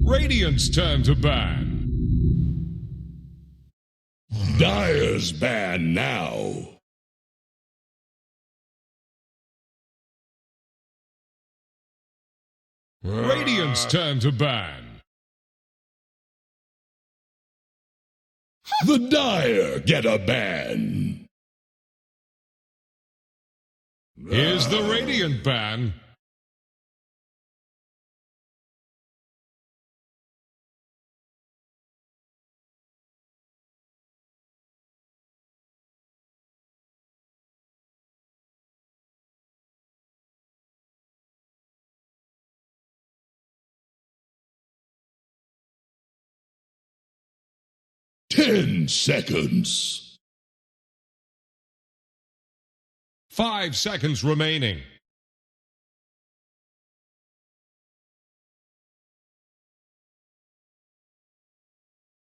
Radiant's turn to ban. Dire's ban now. Radiant's turn to ban. The Dire get a ban. Here's the Radiant ban. Ten seconds. 5 seconds remaining.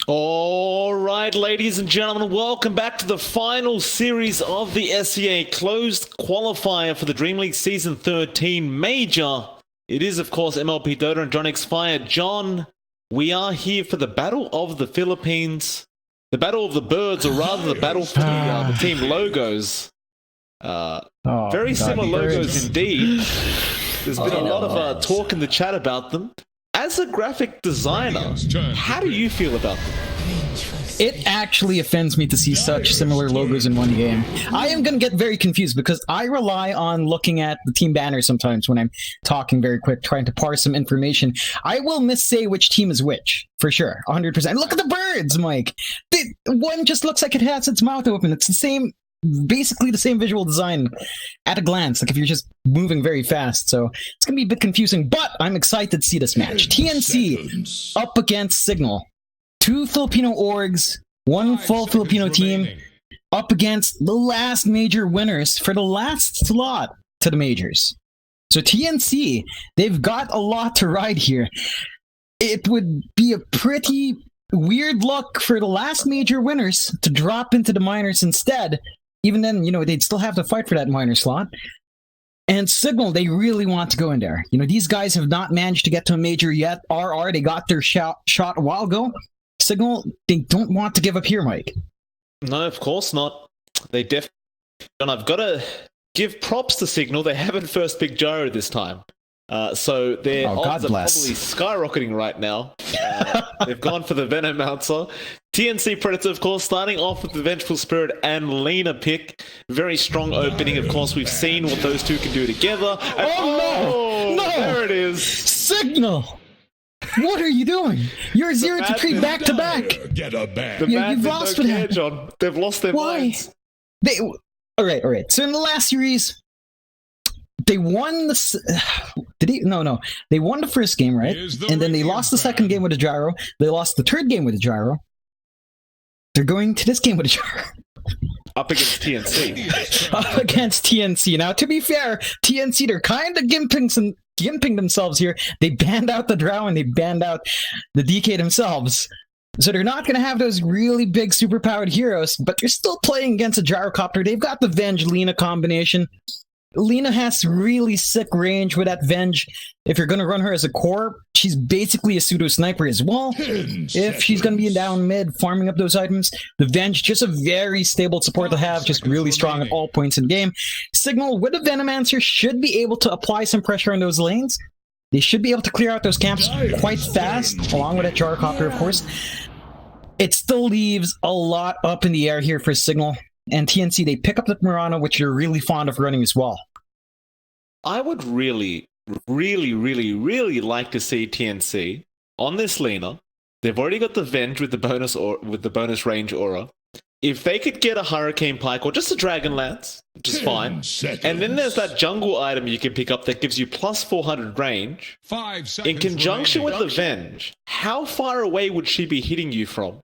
All right, ladies and gentlemen, welcome back to the final series of the SEA closed qualifier for the DreamLeague Season 13 Major. It is, of course, MLP Dota and John X Fire. John, we are here for the Battle of the Philippines. The Battle of the Birds, or rather the battle for the team logos. Very similar logos indeed. There's been a lot of talk in the chat about them. As a graphic designer, how do you feel about them? It actually offends me to see such similar logos in one game. I am going to get very confused because I rely on looking at the team banner sometimes when I'm talking very quick, trying to parse some information. I will missay which team is which, for sure, 100%. Look at the birds, Mike! One just looks like it has its mouth open. It's the same, basically the same visual design at a glance, like if you're just moving very fast. So it's going to be a bit confusing, but I'm excited to see this match. TNC up against Cignal. 2 Filipino orgs, 1 full Filipino team, up against the last major winners for the last slot to the majors. So TNC, they've got a lot to ride here. It would be a pretty weird look for the last major winners to drop into the minors instead. Even then, you know, they'd still have to fight for that minor slot. And Cignal, they really want to go in there. You know, these guys have not managed to get to a major yet. RR, they got their shot a while ago. Cignal, they don't want to give up here, Mike. No, of course not. They definitely... And I've got to give props to Cignal. They haven't first picked Gyro this time. So their odds are probably skyrocketing right now. They've gone for the Venom Mounter. TNC Predator, of course, starting off with the Vengeful Spirit and Lena pick. Very strong opening. Of course, we've seen what those two can do together. And No! There it is. Cignal! What are you doing? You're 0-3 back-to-back. Get a ban. You've lost with him. John. They've lost their minds. All right. So in the last series, they won the... No. They won the first game, right? And then they lost the second game with a gyro. They lost the third game with a gyro. They're going to this game with a gyro. Up against TNC. Up against TNC. Now, to be fair, TNC, they're kind of gimping themselves here. They banned out the Drow and they banned out the DK themselves. So they're not going to have those really big superpowered heroes, but they're still playing against a gyrocopter. They've got the Venge-Lena combination. Lena has really sick range with that Venge. If you're going to run her as a core, she's basically a pseudo-sniper as well. If she's going to be down mid, farming up those items, the Venge, just a very stable support to have, just really strong at all points in the game. Cignal with the Venomancer should be able to apply some pressure on those lanes. They should be able to clear out those camps quite fast, along with that gyrocopter, of course. It still leaves a lot up in the air here for Cignal. And TNC, they pick up the Murano, which you're really fond of running as well. I would really like to see TNC on this Lena. They've already got the Venge with the bonus range aura. If they could get a Hurricane Pike or just a Dragon Lance, which is fine. And then there's that jungle item you can pick up that gives you plus 400 range. 5 seconds in conjunction with the Venge, how far away would she be hitting you from?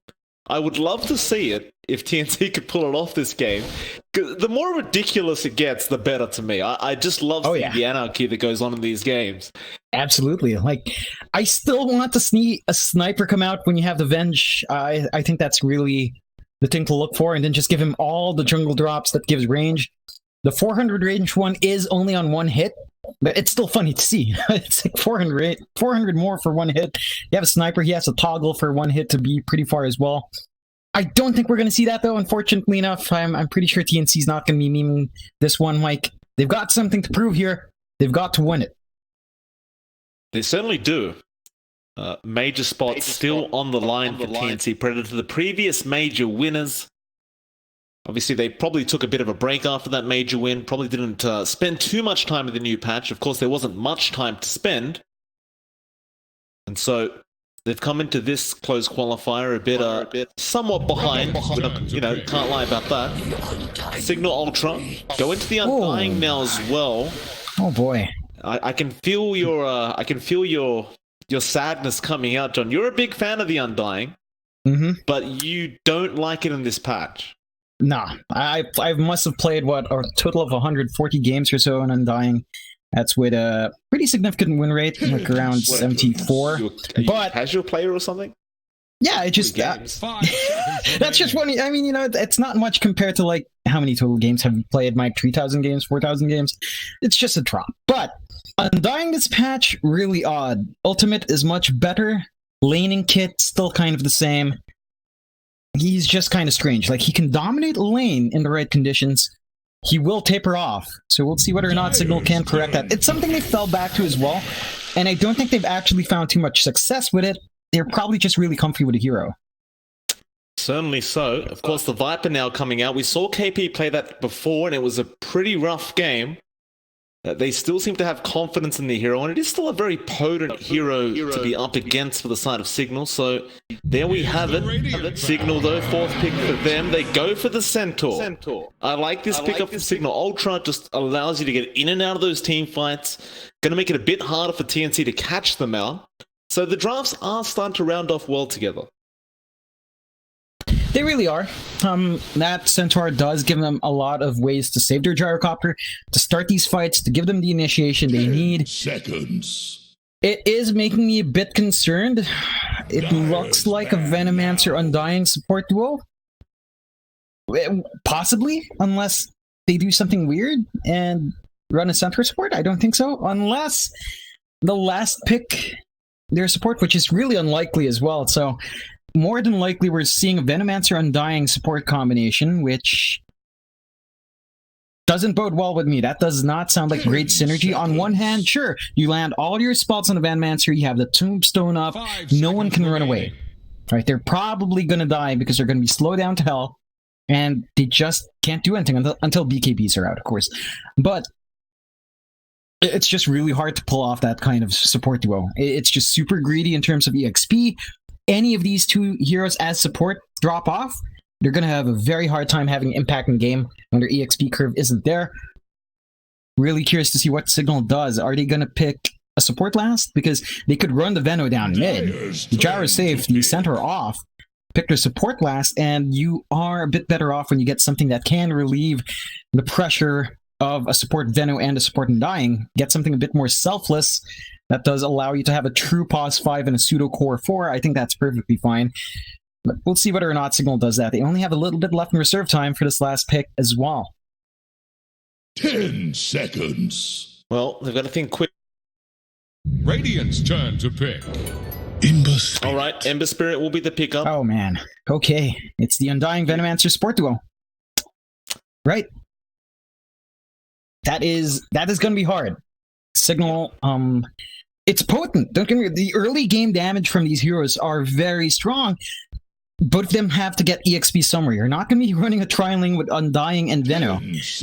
I would love to see it if TNC could pull it off this game. The more ridiculous it gets, the better to me. I just love the anarchy that goes on in these games. Absolutely. Like, I still want to see a sniper come out when you have the Venge. I think that's really the thing to look for, and then just give him all the jungle drops that gives range. The 400 range one is only on one hit, But it's still funny to see. It's like 400 more for one hit. You have a sniper, he has a toggle for one hit to be pretty far as well. I don't think we're going to see that, though, unfortunately enough. I'm pretty sure TNC's not going to be memeing this one, Mike. They've got something to prove here. They've got to win it. They certainly do. Major spots still on the line for TNC Predator. The previous major winners. Obviously, they probably took a bit of a break after that major win. Probably didn't spend too much time in the new patch. Of course, there wasn't much time to spend. And so they've come into this closed qualifier a bit somewhat behind. Can't lie about that. Cignal Ultra go into the Undying now as well. Oh boy. I can feel your sadness coming out, John. You're a big fan of the Undying, but you don't like it in this patch. Nah, I must have played a total of 140 games or so in Undying. That's with a pretty significant win rate, like around 74. Are you a casual player or something? Yeah, it just that's just funny. I mean, it's not much compared to like how many total games have you played, Mike? 3,000 games, 4,000 games. It's just a drop. But Undying this patch really odd. Ultimate is much better. Laning kit still kind of the same. He's just kind of strange. Like, he can dominate a lane in the right conditions. He will taper off. So we'll see whether or not Cignal can correct that. It's something they fell back to as well. And I don't think they've actually found too much success with it. They're probably just really comfy with a hero. Certainly so. Of course, the Viper now coming out. We saw KP play that before, and it was a pretty rough game. They still seem to have confidence in the hero, and it is still a very potent hero to be up against for the side of Cignal. So there we have it. Cignal, though, fourth pick for them. They go for the Centaur. I like this pickup from Cignal. Ultra just allows you to get in and out of those team fights. Going to make it a bit harder for TNC to catch them out. So the drafts are starting to round off well together. They really are. That Centaur does give them a lot of ways to save their gyrocopter, to start these fights, to give them the initiation they need. Seconds. It is making me a bit concerned. It looks like a Venomancer Undying support duo. Possibly, unless they do something weird and run a Centaur support. I don't think so. Unless the last pick their support, which is really unlikely as well. So more than likely, we're seeing a Venomancer Undying support combination, which doesn't bode well with me. That does not sound like great synergy. On one hand, sure, you land all your spots on the Venomancer, you have the Tombstone up, no one can run away. Right? They're probably going to die because they're going to be slowed down to hell, and they just can't do anything until BKBs are out, of course. But it's just really hard to pull off that kind of support duo. It's just super greedy in terms of EXP. Any of these two heroes as support drop off, they're going to have a very hard time having impact in the game when their EXP curve isn't there. Really curious to see what Cignal does. Are they going to pick a support last? Because they could run the Veno down mid, the Gyro safe, the Centaur off, pick their support last, and you are a bit better off when you get something that can relieve the pressure of a support Veno and a support Undying. Get something a bit more selfless that does allow you to have a true pos 5 and a pseudo core 4. I think that's perfectly fine. But we'll see whether or not Cignal does that. They only have a little bit left in reserve time for this last pick as well. 10 seconds. Well, they've got to think quick. Radiant's turn to pick. Ember Spirit. All right, Ember Spirit will be the pickup. Oh man. Okay. It's the Undying Venomancer support duo. Right. That is going to be hard. Cignal, it's potent. Don't get me wrong. The early game damage from these heroes are very strong. Both of them have to get EXP somewhere. You're not going to be running a trialing with Undying and Veno.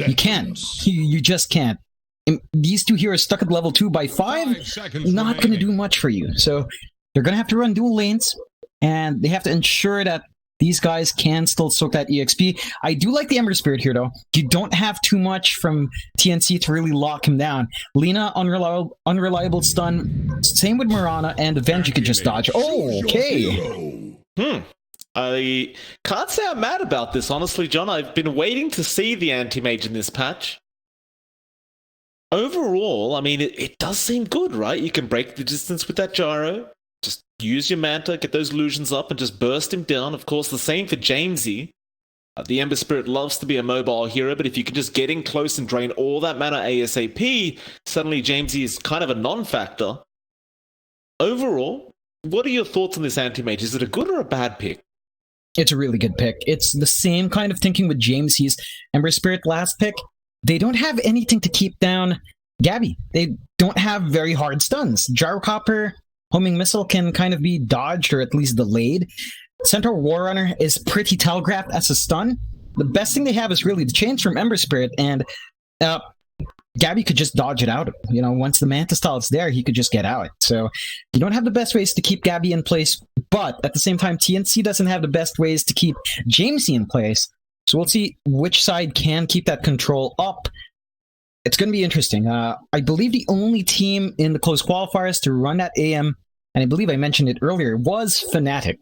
You can't. You just can't. And these two heroes stuck at level 2 by 5, not going to do much for you. So they're going to have to run dual lanes, and they have to ensure that these guys can still soak that EXP. I do like the Ember Spirit here, though. You don't have too much from TNC to really lock him down. Lina, unreliable stun. Same with Mirana, and Avenge you could just dodge. Oh, okay. I can't say I'm mad about this, honestly, John. I've been waiting to see the anti-mage in this patch. Overall, I mean, it does seem good, right? You can break the distance with that gyro. Just use your Manta, get those illusions up, and just burst him down. Of course, the same for Jamesy. The Ember Spirit loves to be a mobile hero, but if you can just get in close and drain all that mana ASAP, suddenly Jamesy is kind of a non-factor. Overall, what are your thoughts on this anti-mage? Is it a good or a bad pick? It's a really good pick. It's the same kind of thinking with Jamesy's Ember Spirit last pick. They don't have anything to keep down Gabby. They don't have very hard stuns. Gyrocopter, Homing Missile can kind of be dodged or at least delayed. Centaur Warrunner is pretty telegraphed as a stun. The best thing they have is really the change from Ember Spirit, and Gabby could just dodge it out. You know, once the Manta Style is there, he could just get out. So you don't have the best ways to keep Gabby in place, but at the same time, TNC doesn't have the best ways to keep Jamesy in place. So we'll see which side can keep that control up. It's going to be interesting. I believe the only team in the close qualifiers to run that AM, and I believe I mentioned it earlier, was Fnatic.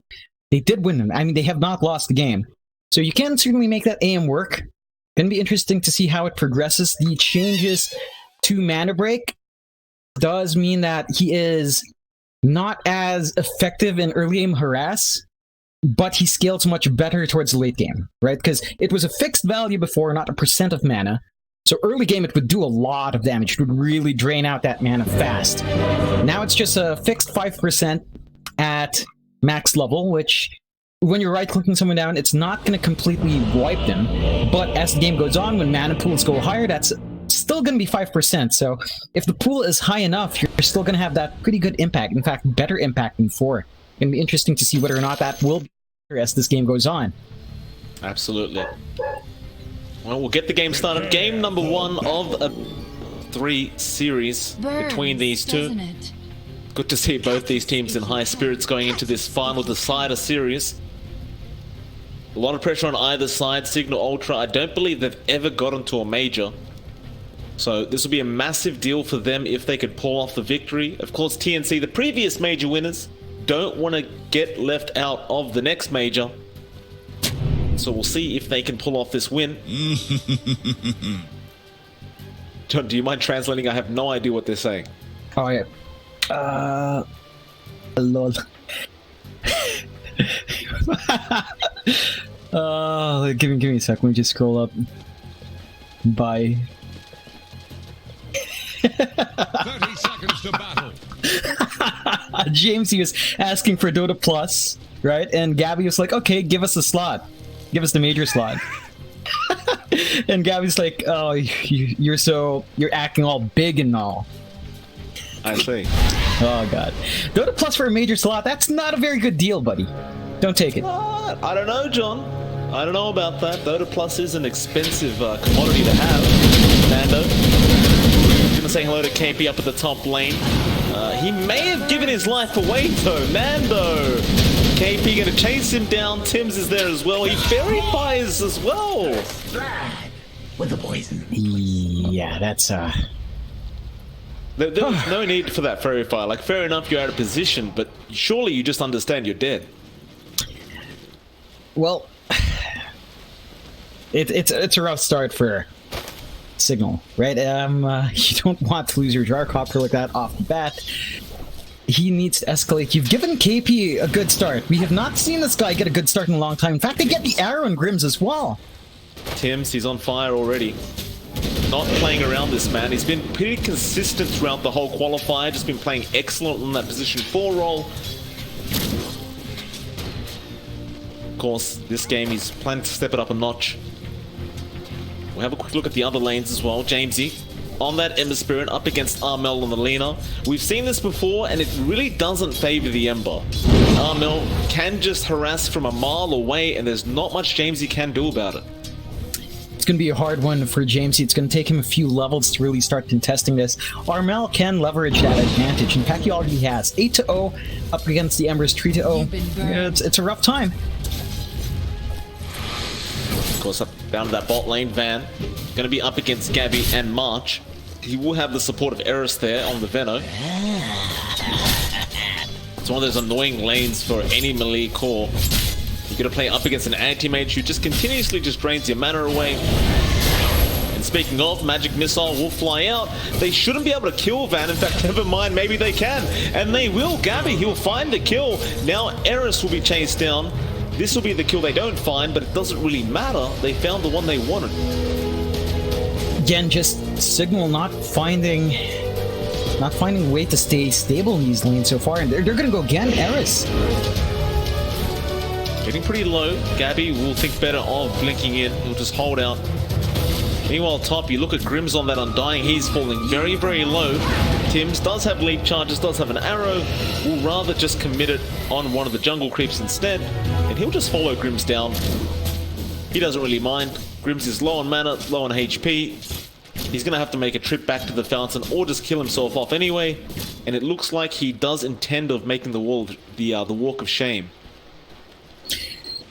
They did win them. I mean, they have not lost the game. So you can certainly make that AM work. Going to be interesting to see how it progresses. The changes to Mana Break does mean that he is not as effective in early game harass, but he scales much better towards the late game, right? Because it was a fixed value before, not a percent of mana. So early game, it would do a lot of damage. It would really drain out that mana fast. Now it's just a fixed 5% at max level, which when you're right-clicking someone down, it's not going to completely wipe them. But as the game goes on, when mana pools go higher, that's still going to be 5%. So if the pool is high enough, you're still going to have that pretty good impact. In fact, better impact than 4. It's going to be interesting to see whether or not that will be better as this game goes on. Absolutely. Well, we'll get the game started. Game number 1 of a 3 series between these two. Good to see both these teams in high spirits going into this final decider series. A lot of pressure on either side. Cignal Ultra, I don't believe they've ever gotten to a major. So this will be a massive deal for them if they could pull off the victory. Of course, TNC, the previous major winners, don't want to get left out of the next major. So we'll see if they can pull off this win. John, do you mind translating? I have no idea what they're saying. Oh, yeah. Lol. Give me a sec. Let me just scroll up. Bye. 30 seconds to battle. James, he was asking for Dota Plus, right? And Gabby was like, okay, give us a slot. Give us the major slot. And Gabby's like, oh, you're acting all big and all. I see. Oh, God. Dota Plus for a major slot, that's not a very good deal, buddy. Don't take it. I don't know, John. I don't know about that. Dota Plus is an expensive commodity to have. Mando. Gonna say hello to KP up at the top lane. He may have given his life away, though. Mando. KP gonna chase him down. Tim's is there as well. He fairy fires as well. With the poison. Yeah, that's, There was no need for that fairy fire. Like, fair enough, you're out of position, but surely you just understand you're dead. Well, it's a rough start for Cignal, right? You don't want to lose your Gyrocopter like that off the bat. He needs to escalate. You've given KP a good start. We have not seen this guy get a good start in a long time. In fact, they get the arrow and Grims as well. Tim's, he's on fire already. Not playing around this man. He's been pretty consistent throughout the whole qualifier. Just been playing excellent on that position 4 role. Of course, this game he's planning to step it up a notch. We'll have a quick look at the other lanes as well. Jamesy on that Ember Spirit up against Armel and the Lena. We've seen this before and it really doesn't favor the Ember. Armel can just harass from a mile away and there's not much Jamesy can do about it. It's going to be a hard one for Jamesy. It's going to take him a few levels to really start contesting this. Armel can leverage that advantage. In fact, he already has. 8-0 up against the Embers 3-0. Yeah, it's a rough time. Of course, up down to that bot lane. Van going to be up against Gabby and March. He will have the support of Eris there on the Veno. It's one of those annoying lanes for any melee core. You're going to play up against an anti-mage who just continuously just drains your mana away. And speaking of, Magic Missile will fly out. They shouldn't be able to kill Van. In fact, never mind, maybe they can. And they will. Gabby, he'll find the kill. Now Eris will be chased down. This will be the kill they don't find, but it doesn't really matter. They found the one they wanted. Again, just Cignal not finding a way to stay stable in these lanes so far, and they're gonna go again. Eris. Getting pretty low. Gabby will think better of blinking in. He'll just hold out. Meanwhile, top, you look at Grims on that Undying. He's falling very, very low. Tims does have leap charges, does have an arrow. Will rather just commit it on one of the jungle creeps instead. And he'll just follow Grims down. He doesn't really mind. Grims is low on mana, low on HP. He's going to have to make a trip back to the fountain or just kill himself off anyway. And it looks like he does intend of making the walk of shame.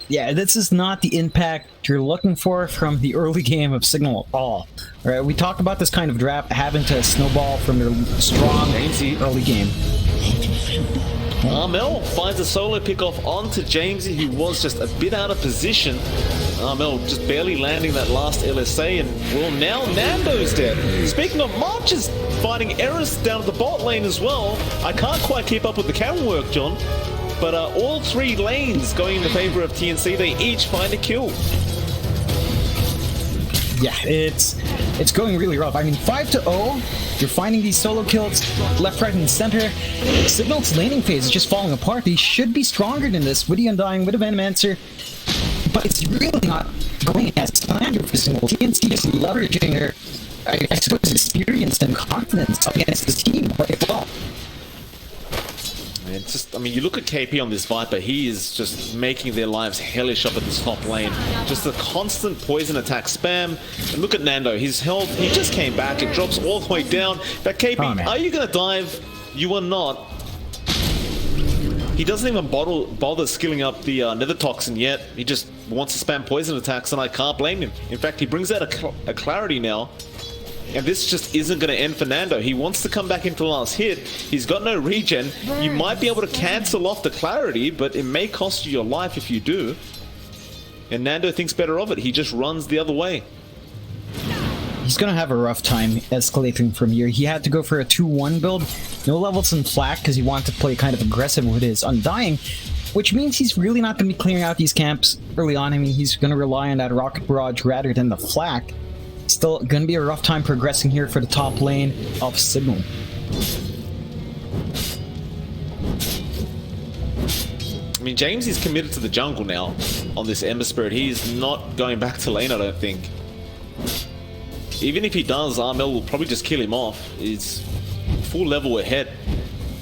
Yeah, this is not the impact you're looking for from the early game of Cignal at all. Right, we talk about this kind of draft having to snowball from their strong early game. Armel finds a solo pickoff onto Jamesy, who was just a bit out of position. Armel just barely landing that last LSA, and well, now Nando's dead. Speaking of, March is fighting Eris down at the bot lane as well. I can't quite keep up with the camera work, John. But all three lanes going in the favor of TNC, they each find a kill. Yeah, it's going really rough. I mean, 5-0, you're finding these solo kills left, right, and center. Cignal's laning phase is just falling apart. They should be stronger than this with the Undying, with the Venomancer. But it's really not going as planned for Cignal. TNC is leveraging their, I suppose, experience and confidence against this team quite well. It's just, I mean, you look at KP on this Viper, he is just making their lives hellish up at this top lane. Just a constant poison attack spam. And look at Nando, his health, he just came back, it drops all the way down. But KP, are you going to dive? You are not. He doesn't even bother skilling up the Nether Toxin yet. He just wants to spam poison attacks, and I can't blame him. In fact, he brings out a clarity now. And this just isn't going to end for Nando. He wants to come back into the last hit. He's got no regen. You might be able to cancel off the clarity, but it may cost you your life if you do. And Nando thinks better of it. He just runs the other way. He's going to have a rough time escalating from here. He had to go for a 2-1 build. No levels in Flak because he wanted to play kind of aggressive with his Undying, which means he's really not going to be clearing out these camps early on. I mean, he's going to rely on that Rocket Barrage rather than the Flak. Still gonna be a rough time progressing here for the top lane of Cignal. I mean, James is committed to the jungle now on this Ember Spirit. He's not going back to lane, I don't think. Even if he does, Armel will probably just kill him off. He's full level ahead.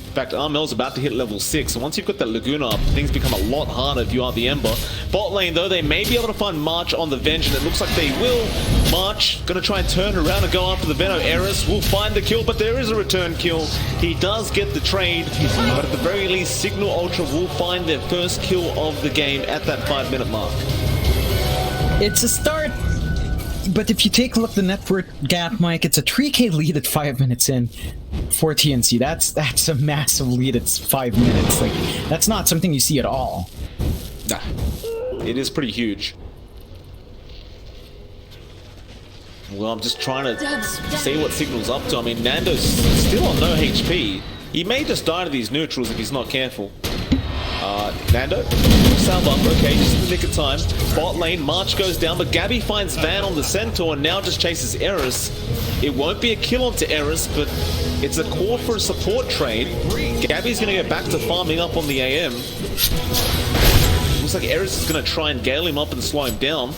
In fact, Armel's about to hit level 6, and once you've got that Laguna up, things become a lot harder if you are the Ember. Bot lane, though, they may be able to find March on the Venge, and it looks like they will. March gonna try and turn around and go after the Veno. Eris will find the kill, but there is a return kill. He does get the trade, but at the very least, Cignal Ultra will find their first kill of the game at that 5-minute mark. It's a start, but if you take a look at the network gap, Mike, it's a 3k lead at 5 minutes in for TNC. That's a massive lead at 5 minutes. Like, that's not something you see at all. Nah, it is pretty huge. Well, I'm just trying to see what Cignal's up to. I mean, Nando's still on no HP. He may just die to these neutrals if he's not careful. Nando, salve up, okay, just in the nick of time. Bot lane, March goes down, but Gabby finds Van on the Centaur and now just chases Eris. It won't be a kill onto Eris, but it's a call for a support trade. Gabby's going to go back to farming up on the AM. Looks like Eris is going to try and gale him up and slow him down.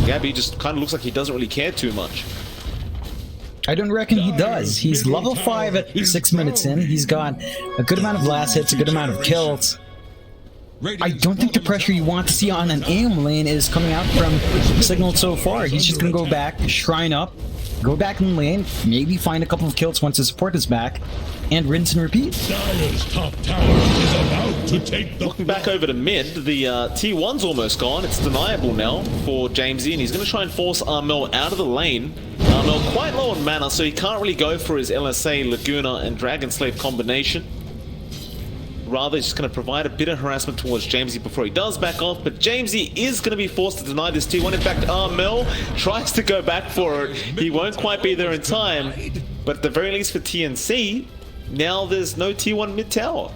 Gabby just kind of looks like he doesn't really care too much. I don't reckon he does. He's level 5 at 6 minutes in. He's got a good amount of last hits, a good amount of kills. I don't think the pressure you want to see on an AM lane is coming out from Cignal so far. He's just going to go back, shrine up, go back in the lane, maybe find a couple of kills once his support is back, and rinse and repeat. Dire's top tower is about to take the... Looking back over to mid, the T1's almost gone. It's deniable now for Jamesy, and he's going to try and force Armel out of the lane. Armel quite low on mana, so he can't really go for his LSA, Laguna, and Dragon Slave combination. Rather, he's just going to provide a bit of harassment towards Jamesy before he does back off, but Jamesy is going to be forced to deny this T1. In fact, Armel tries to go back for it. He won't quite be there in time, but at the very least for TNC, now there's no T1 mid tower.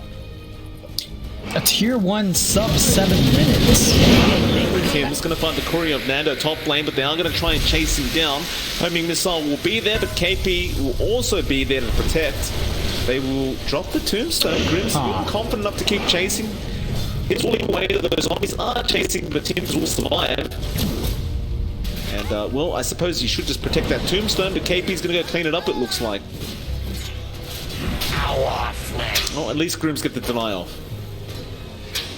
A tier 1 sub 7 minutes. Tim's going to find the courier of Nando top lane, but they are going to try and chase him down. Homing missile will be there, but KP will also be there to protect. They will drop the tombstone. Grim's confident enough to keep chasing. It's all the way that those zombies are chasing, but Tims will survive. And, well, I suppose you should just protect that tombstone, but KP's going to go clean it up, it looks like. Oh, at least Grims get the deny off.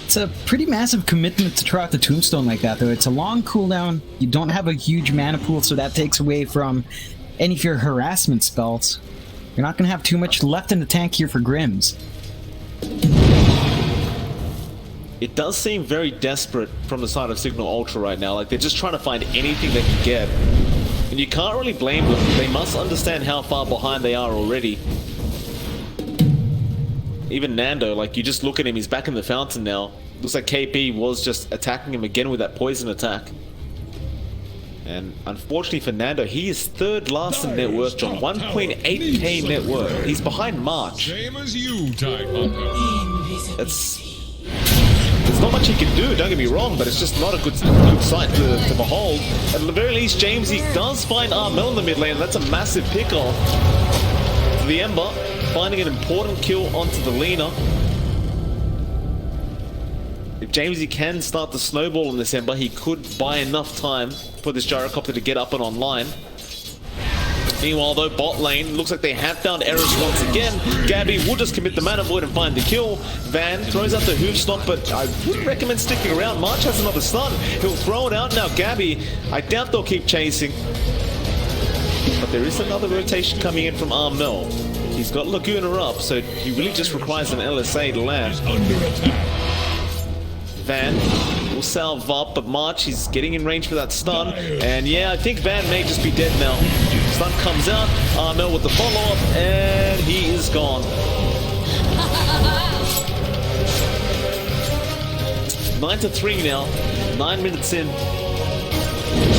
It's a pretty massive commitment to try out the tombstone like that, though. It's a long cooldown. You don't have a huge mana pool, so that takes away from any of your harassment spells. You're not going to have too much left in the tank here for Grims. It does seem very desperate from the side of Cignal Ultra right now. Like, they're just trying to find anything they can get. And you can't really blame them. They must understand how far behind they are already. Even Nando, like, you just look at him, he's back in the fountain now. Looks like KP was just attacking him again with that poison attack. And unfortunately for Nando, he is third last in net worth, John. 1.8k net worth. He's behind March. Same as you, Tide Hunter. There's not much he can do, don't get me wrong, but it's just not a good sight to behold. At the very least, Jamesy does find Armel in the mid lane. That's a massive pick-off. The Ember finding an important kill onto the Lina. If Jamesy can start the snowball in this Ember, he could buy enough time for this gyrocopter to get up and online. Meanwhile, though, bot lane looks like they have found Eris once again. Gabby will just commit the mana void and find the kill. Van throws out the hoof stop, but I wouldn't recommend sticking around. March has another stun. He'll throw it out now. Gabby, I doubt they'll keep chasing. But there is another rotation coming in from Armel. He's got Laguna up, so he really just requires an LSA to land. Van will salve up, but March, he's getting in range for that stun. And yeah, I think Van may just be dead now. Stun comes out, Armel with the follow-up, and he is gone. 9-3 now, 9 minutes in.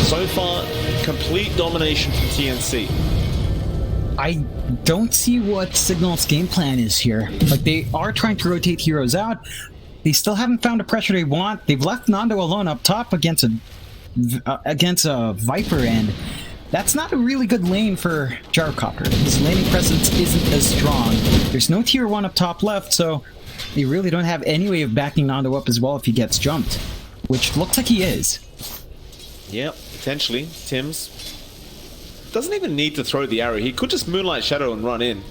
So far, complete domination from TNC. I don't see what Cignal's game plan is here. Like, they are trying to rotate heroes out. They still haven't found the pressure they want. They've left Nando alone up top against a Viper, and that's not a really good lane for Gyrocopter. His laning presence isn't as strong. There's no tier 1 up top left, so they really don't have any way of backing Nando up as well if he gets jumped, which looks like he is. Yep, potentially. Tims doesn't even need to throw the arrow. He could just Moonlight Shadow and run in.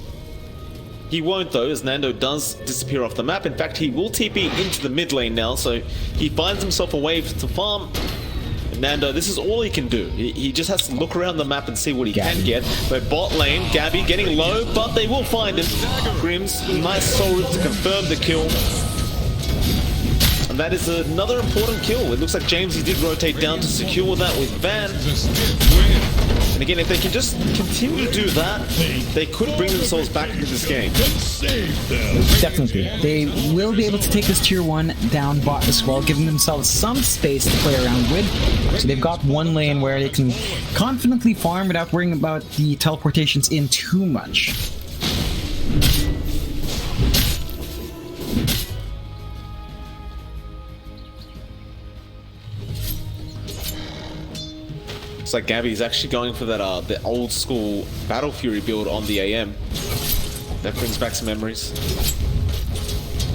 He won't, though, as Nando does disappear off the map. In fact, he will TP into the mid lane now, so he finds himself a wave to farm. And Nando, this is all he can do. He just has to look around the map and see what he can get. But bot lane, Gabby getting low, but they will find him. Grims, nice soul rip to confirm the kill. And that is another important kill. It looks like Jamesy did rotate down to secure that with Van. And again, if they can just continue to do that, they could bring themselves back into this game. Definitely. They will be able to take this tier 1 down bot as well, giving themselves some space to play around with. So they've got one lane where they can confidently farm without worrying about the teleportations in too much. Looks like Gabby's actually going for that the old school Battle Fury build on the AM. That brings back some memories.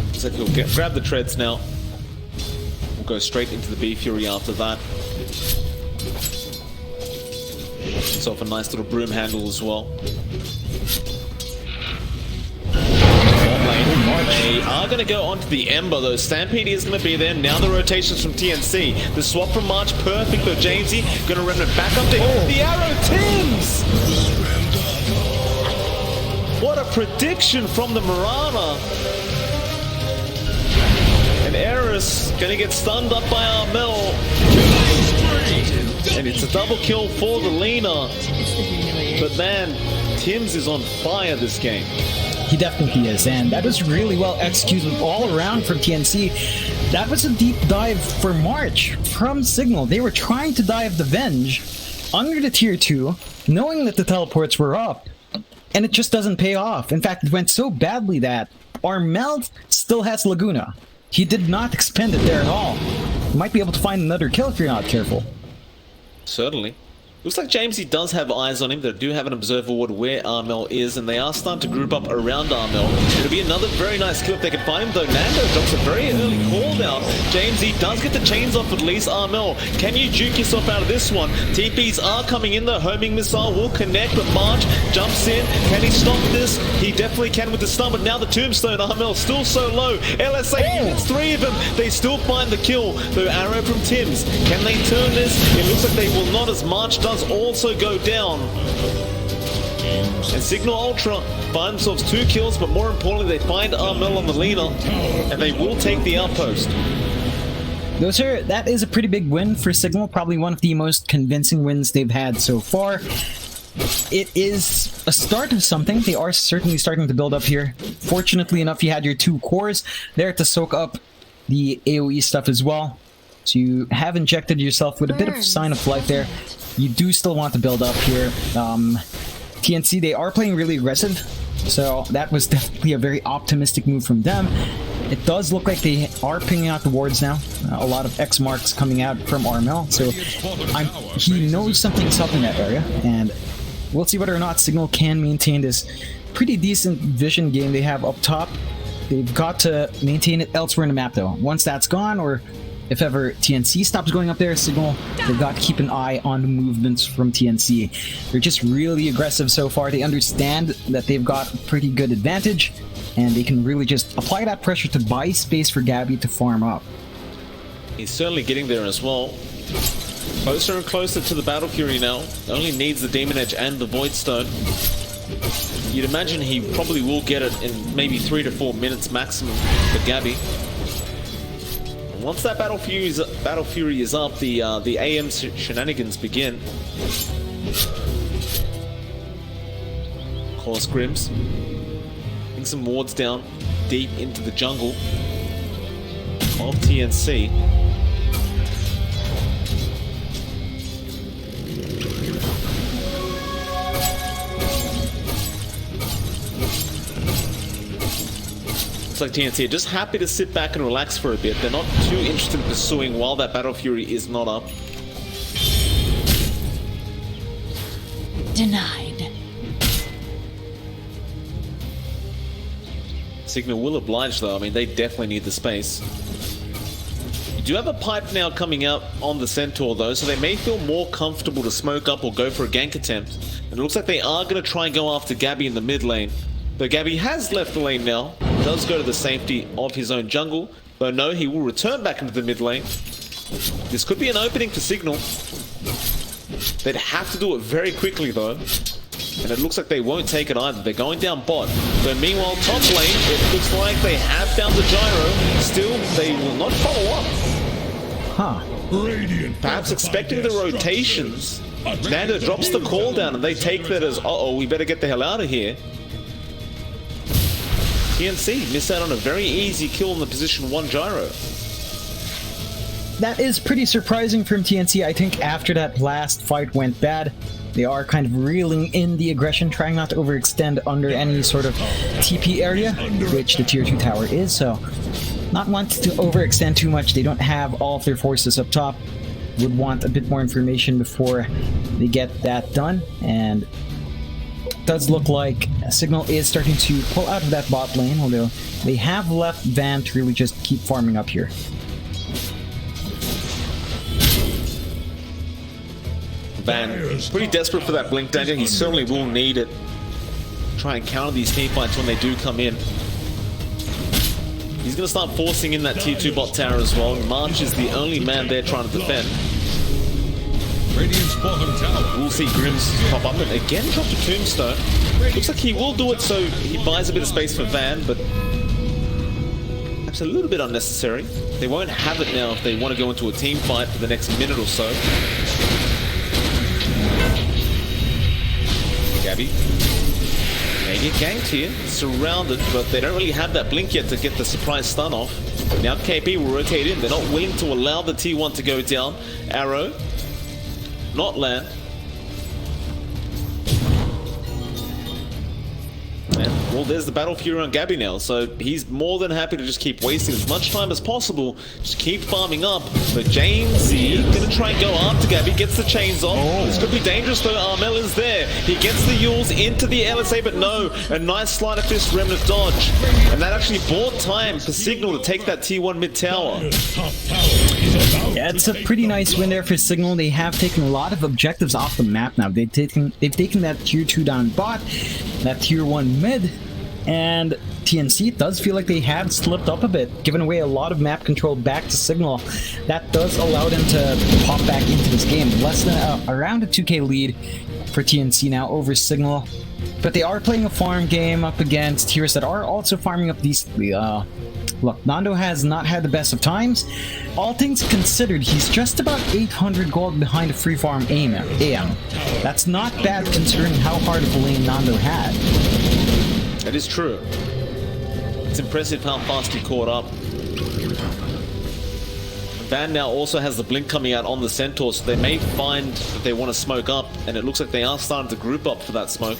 Looks like he'll grab the treads now. We'll go straight into the B Fury after that. Himself a nice little broom handle as well. They are going to go onto the Ember, though. Stampede is going to be there. Now the rotations from TNC. The swap from March, perfect for Jamesy. Going to run it back up to the arrow. Tims! What a prediction from the Mirana. And Eris going to get stunned up by Armel. And it's a double kill for the Lina. But man, Tims is on fire this game. He definitely is, and that was really well executed all around from TNC. That was a deep dive for March from Cignal. They were trying to dive the Venge under the tier 2, knowing that the teleports were up, and it just doesn't pay off. In fact, it went so badly that Armel still has Laguna. He did not expend it there at all. You might be able to find another kill if you're not careful. Certainly. Looks like Jamesy does have eyes on him. They do have an observer ward where Armel is, and they are starting to group up around Armel. It'll be another very nice kill if they can find him, though. Nando drops a very early call down. Jamesy does get the chains off at least. Armel, can you juke yourself out of this one? TPs are coming in. The homing missile will connect, but March jumps in. Can he stop this? He definitely can with the stun, but now the tombstone. Armel still so low. LSA hits 3 of them. They still find the kill. The arrow from Tim's. Can they turn this? It looks like they will not, as March does also go down. And Cignal Ultra find themselves 2 kills, but more importantly, they find Armel on the leader, and they will take the outpost. No, sir, that is a pretty big win for Cignal. Probably one of the most convincing wins they've had so far. It is a start of something. They are certainly starting to build up here. Fortunately enough, you had your 2 cores there to soak up the AoE stuff as well. So you have injected yourself with a bit of sign of life there. You do still want to build up here. TNC, they are playing really aggressive, so that was definitely a very optimistic move from them. It does look like they are pinging out the wards now. A lot of X marks coming out from Armel, so he knows something's up in that area, and we'll see whether or not Cignal can maintain this pretty decent vision game they have up top. They've got to maintain it elsewhere in the map, though. Once that's gone, or if ever TNC stops going up there, Cignal, they've got to keep an eye on the movements from TNC. They're just really aggressive so far. They understand that they've got a pretty good advantage, and they can really just apply that pressure to buy space for Gabby to farm up. He's certainly getting there as well. Closer and closer to the Battle Fury now. Only needs the Demon Edge and the Void Stone. You'd imagine he probably will get it in maybe 3 to 4 minutes maximum for Gabby. Once that Battle Fury is up, the AM shenanigans begin. Of course, Grims putting some wards down deep into the jungle of TNC. Like TNC are just happy to sit back and relax for a bit. They're not too interested in pursuing while that Battle Fury is not up. Denied. Cignal will oblige though. I mean, they definitely need the space. You do have a pipe now coming out on the Centaur though, so they may feel more comfortable to smoke up or go for a gank attempt. And it looks like they are going to try and go after Gabby in the mid lane. Though Gabby has left the lane now, does go to the safety of his own jungle, though no, he will return back into the mid lane. This could be an opening for Cignal. They'd have to do it very quickly though, and it looks like they won't take it either. They're going down bot. But meanwhile, top lane, it looks like they have found the gyro. Still, they will not follow up. Huh. Perhaps expecting the rotations. Nando drops the call down and they take that as, uh-oh, we better get the hell out of here. TNC miss out on a very easy kill in the position 1 gyro. That is pretty surprising from TNC. I think after that last fight went bad, they are kind of reeling in the aggression, trying not to overextend under any sort of TP area, which the tier 2 tower is, so not want to overextend too much. They don't have all of their forces up top. Would want a bit more information before they get that done, and does look like Cignal is starting to pull out of that bot lane, although they have left Van to really just keep farming up here. Van, pretty desperate for that blink danger. He certainly will need it. Try and counter these team fights when they do come in. He's going to start forcing in that tier 2 bot tower as well. March is the only man there trying to defend. Radiant's bottom tower. We'll see Grims pop up and again drop the tombstone. Looks like he will do it so he buys a bit of space for Van, but perhaps a little bit unnecessary. They won't have it now if they want to go into a team fight for the next minute or so. Gabby. They get ganked here, surrounded, but they don't really have that blink yet to get the surprise stun off. Now KP will rotate in. They're not willing to allow the T1 to go down. Arrow. Not land. And Well, there's the Battle Fury on Gabby now, so he's more than happy to just keep wasting as much time as possible, just keep farming up. But Jamesy gonna try and go after Gabby, gets the chains off. This could be dangerous though. Armel is there. He gets the Yules into the LSA, but no, a nice sleight of fist Remnant dodge. And that actually bought time for Cignal to take that T1 mid tower. Yeah, it's a pretty nice win there for Cignal. They have taken a lot of objectives off the map now. They've taken that tier 2 down bot, that tier 1 mid, and TNC does feel like they have slipped up a bit, giving away a lot of map control back to Cignal. That does allow them to pop back into this game. Less than around a 2k lead for TNC now over Cignal. But they are playing a farm game up against heroes that are also farming up decently. Look, Nando has not had the best of times. All things considered, he's just about 800 gold behind a free farm AM. That's not bad considering how hard of a lane Nando had. That is true. It's impressive how fast he caught up. Van now also has the blink coming out on the Centaur, so they may find that they want to smoke up, and it looks like they are starting to group up for that smoke.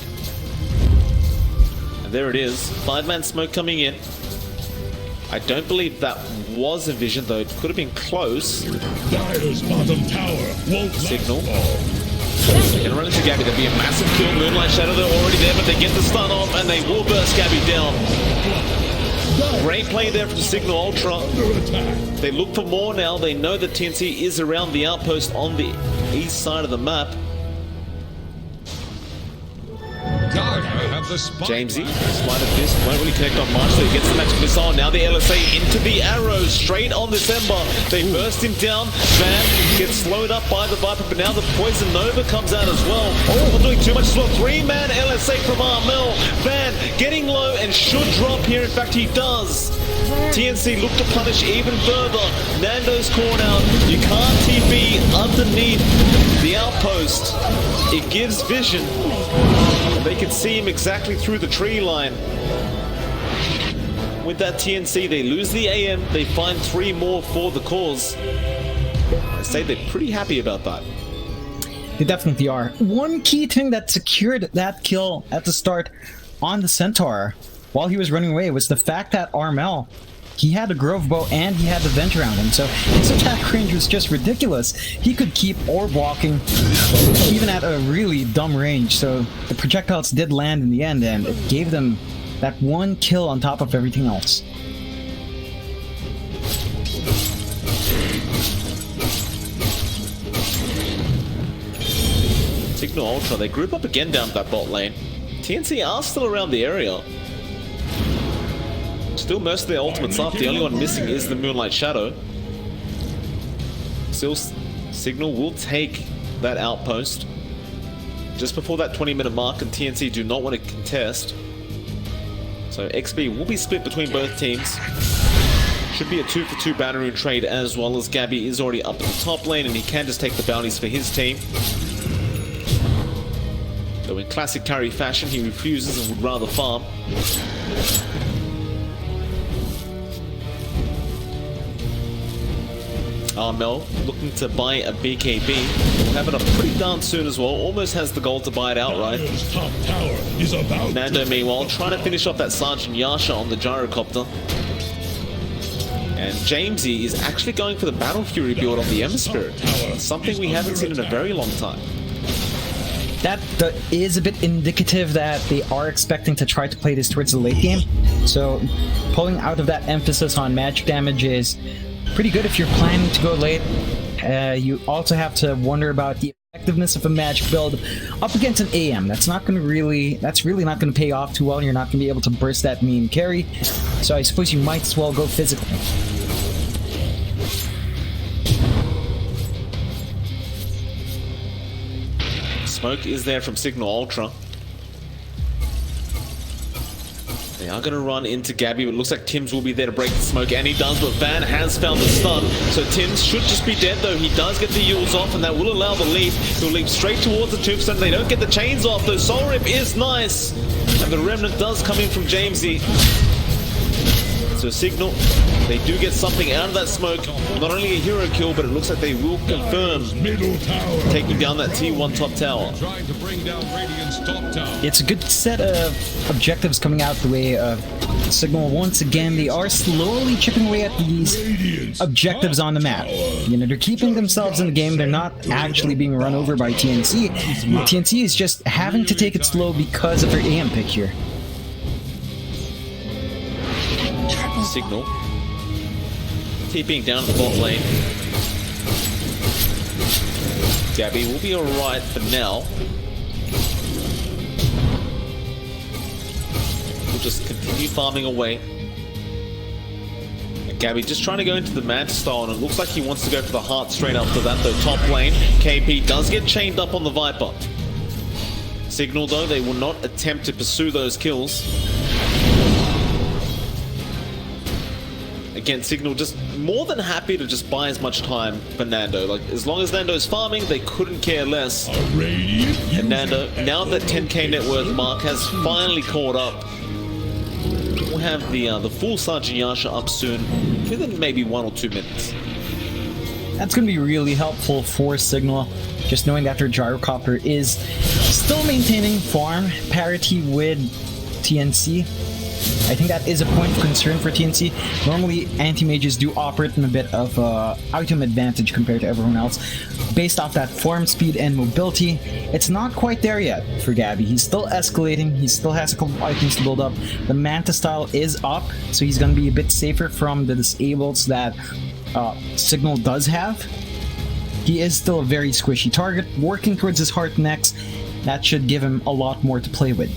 And there it is, 5-man smoke coming in. I don't believe that was a vision, though it could have been close. Dire's bottom tower won't Cignal. They're gonna run into Gabby. There'll be a massive kill. Moonlight Shadow, they're already there, but they get the stun off and they will burst Gabby down. Great play there from Cignal Ultra. They look for more now. They know that TNC is around the outpost on the east side of the map. God, I have the spot. Jamesy, sleight of fist, won't really connect on much, so he gets the magic missile. Now the LSA into the arrow, straight on this Ember. They burst him down. Van gets slowed up by the Viper, but now the Poison Nova comes out as well. Oh, not doing too much as well. 3-man LSA from Armel. Van getting low and should drop here. In fact, he does. TNC look to punish even further. Nando's caught out. You can't TP underneath the outpost. It gives vision. They can see him exactly through the tree line. With that TNC, they lose the AM. They find 3 more for the cause. I say they're pretty happy about that. They definitely are. One key thing that secured that kill at the start on the Centaur while he was running away was the fact that Armel, he had a Grove Bow and he had the Vent around him, so his attack range was just ridiculous. He could keep orb walking even at a really dumb range, so the projectiles did land in the end and it gave them that one kill on top of everything else. Cignal Ultra, they group up again down that bot lane. TNC are still around the area. Still most of their ultimates up. The only one missing is the Moonlight Shadow. Still, Cignal will take that outpost just before that 20-minute mark, and TNC do not want to contest. So XP will be split between both teams. Should be a 2-for-2 Banneroo trade, as well as Gabby is already up at the top lane and he can just take the bounties for his team. Though in classic carry fashion, he refuses and would rather farm. Armel looking to buy a BKB. We'll have it up pretty darn soon as well. Almost has the gold to buy it outright. Dire's top tower is about Nando, meanwhile, trying to finish off that Sergeant Yasha on the gyrocopter. And Jamesy is actually going for the Battle Fury build on the Ember Spirit. Something we haven't seen in a very long time. That is a bit indicative that they are expecting to try to play this towards the late game. So pulling out of that emphasis on magic damage is pretty good if you're planning to go late. You also have to wonder about the effectiveness of a magic build up against an AM. That's really not going to pay off too well. You're not going to be able to burst that meme carry. So I suppose you might as well go physical. Smoke is there from Cignal Ultra. They are going to run into Gabby, but it looks like Tims will be there to break the smoke, and he does, but Van has found the stun. So Tims should just be dead, though. He does get the Yules off, and that will allow the leap. He'll leap straight towards the tombstone. They don't get the chains off, though. Soul Rip is nice. And the Remnant does come in from Jamesy. So Cignal, they do get something out of that smoke. Not only a hero kill, but it looks like they will confirm Middle tower. taking down that T1 top tower. Trying to bring down Radiant's top tower. It's a good set of objectives coming out the way of Cignal. Once again, they are slowly chipping away at these Radiant's objectives on the map. You know, they're keeping themselves in the game. They're not actually being run over by TNC. TNC is just having to take it slow because of their AM pick here. Cignal TPing down the bot lane. Gabby will be alright for now. We'll just continue farming away. And Gabby just trying to go into the Manta style, and it looks like he wants to go for the heart straight after that, though. Top lane, KP does get chained up on the Viper. Cignal, though, they will not attempt to pursue those kills. Again, Cignal just more than happy to just buy as much time for Nando. Like, as long as Nando's farming, they couldn't care less. And Nando, now that 10k net worth mark has finally caught up, we'll have the full Sergeant Yasha up soon, within maybe 1 or 2 minutes. That's going to be really helpful for Cignal, just knowing that their gyrocopter is still maintaining farm parity with TNC. I think that is a point of concern for TNC. Normally, anti-mages do operate in a bit of item advantage compared to everyone else. Based off that farm speed and mobility, it's not quite there yet for Gabby. He's still escalating. He still has a couple of items to build up. The Manta style is up, so he's going to be a bit safer from the disables that Cignal does have. He is still a very squishy target, working towards his heart next. That should give him a lot more to play with.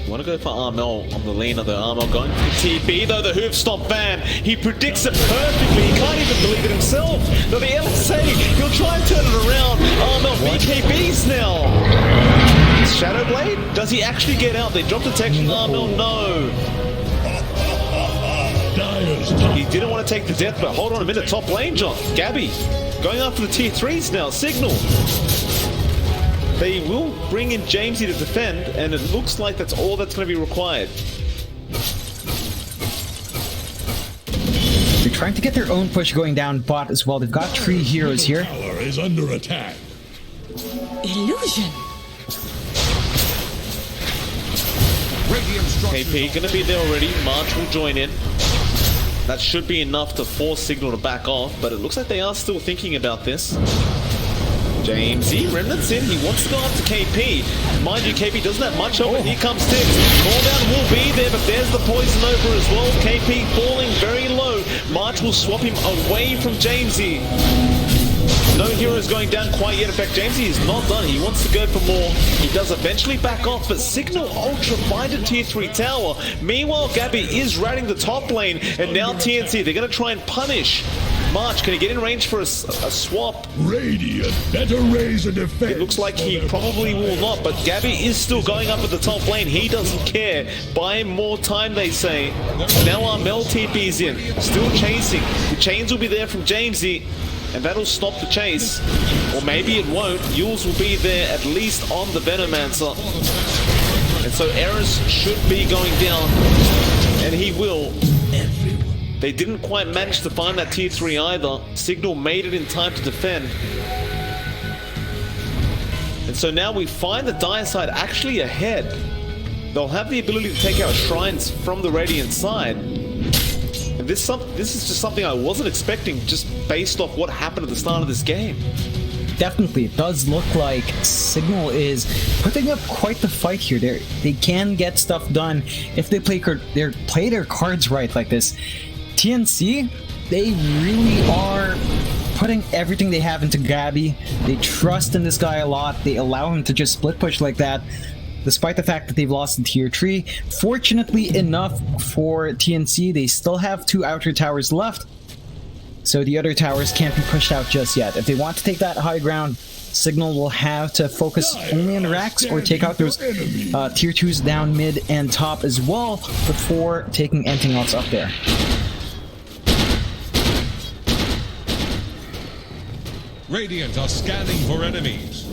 You want to go for Armel on the lane of the Armel going for TP, though the hoof stomp ban. He predicts it perfectly. He can't even believe it himself. Though the LSA, he'll try and turn it around. Armel BKBs now. Shadowblade? Does he actually get out? They dropped detection. Armel, no. He didn't want to take the death, but hold on a minute. Top lane, John. Gabby going after the tier 3s now. Cignal. They will bring in Jamesy to defend, and it looks like that's all that's going to be required. They're trying to get their own push going down bot as well. They've got 3 heroes here. Tower is under attack. Illusion. KP going to be there already. March will join in. That should be enough to force Cignal to back off, but it looks like they are still thinking about this. Jamesy, Remnant's in, he wants to go after KP. Mind you, KP doesn't have much of it. Here comes Tix. Cooldown will be there, but there's the poison over as well. KP falling very low. March will swap him away from Jamesy. No heroes going down quite yet. In fact, Jamesy is not done. He wants to go for more. He does eventually back off, but Cignal ultra binded tier 3 tower. Meanwhile, Gabby is riding the top lane, and now TNC, they're going to try and punish March. Can he get in range for a swap? Radiant better raise a defense. It looks like he probably will not, but Gabby is still going up at the top lane. He doesn't care. Buy him more time, they say. Now Armel TP's in, still chasing. The chains will be there from Jamesy, and that'll stop the chase. Or maybe it won't. Yules will be there at least on the Venomancer. And so Eris should be going down, and he will. They didn't quite manage to find that tier 3 either. Cignal made it in time to defend. And so now we find the Dire side actually ahead. They'll have the ability to take out shrines from the Radiant side. And this is just something I wasn't expecting, just based off what happened at the start of this game. Definitely, it does look like Cignal is putting up quite the fight here. They can get stuff done if they play their cards right like this. TNC, they really are putting everything they have into Gabby. They trust in this guy a lot. They allow him to just split push like that, despite the fact that they've lost in tier 3. Fortunately enough for TNC, they still have 2 outer towers left, so the other towers can't be pushed out just yet. If they want to take that high ground, Cignal will have to focus only on the racks or take out those tier 2s down mid and top as well before taking anything else up there. Radiant are scanning for enemies.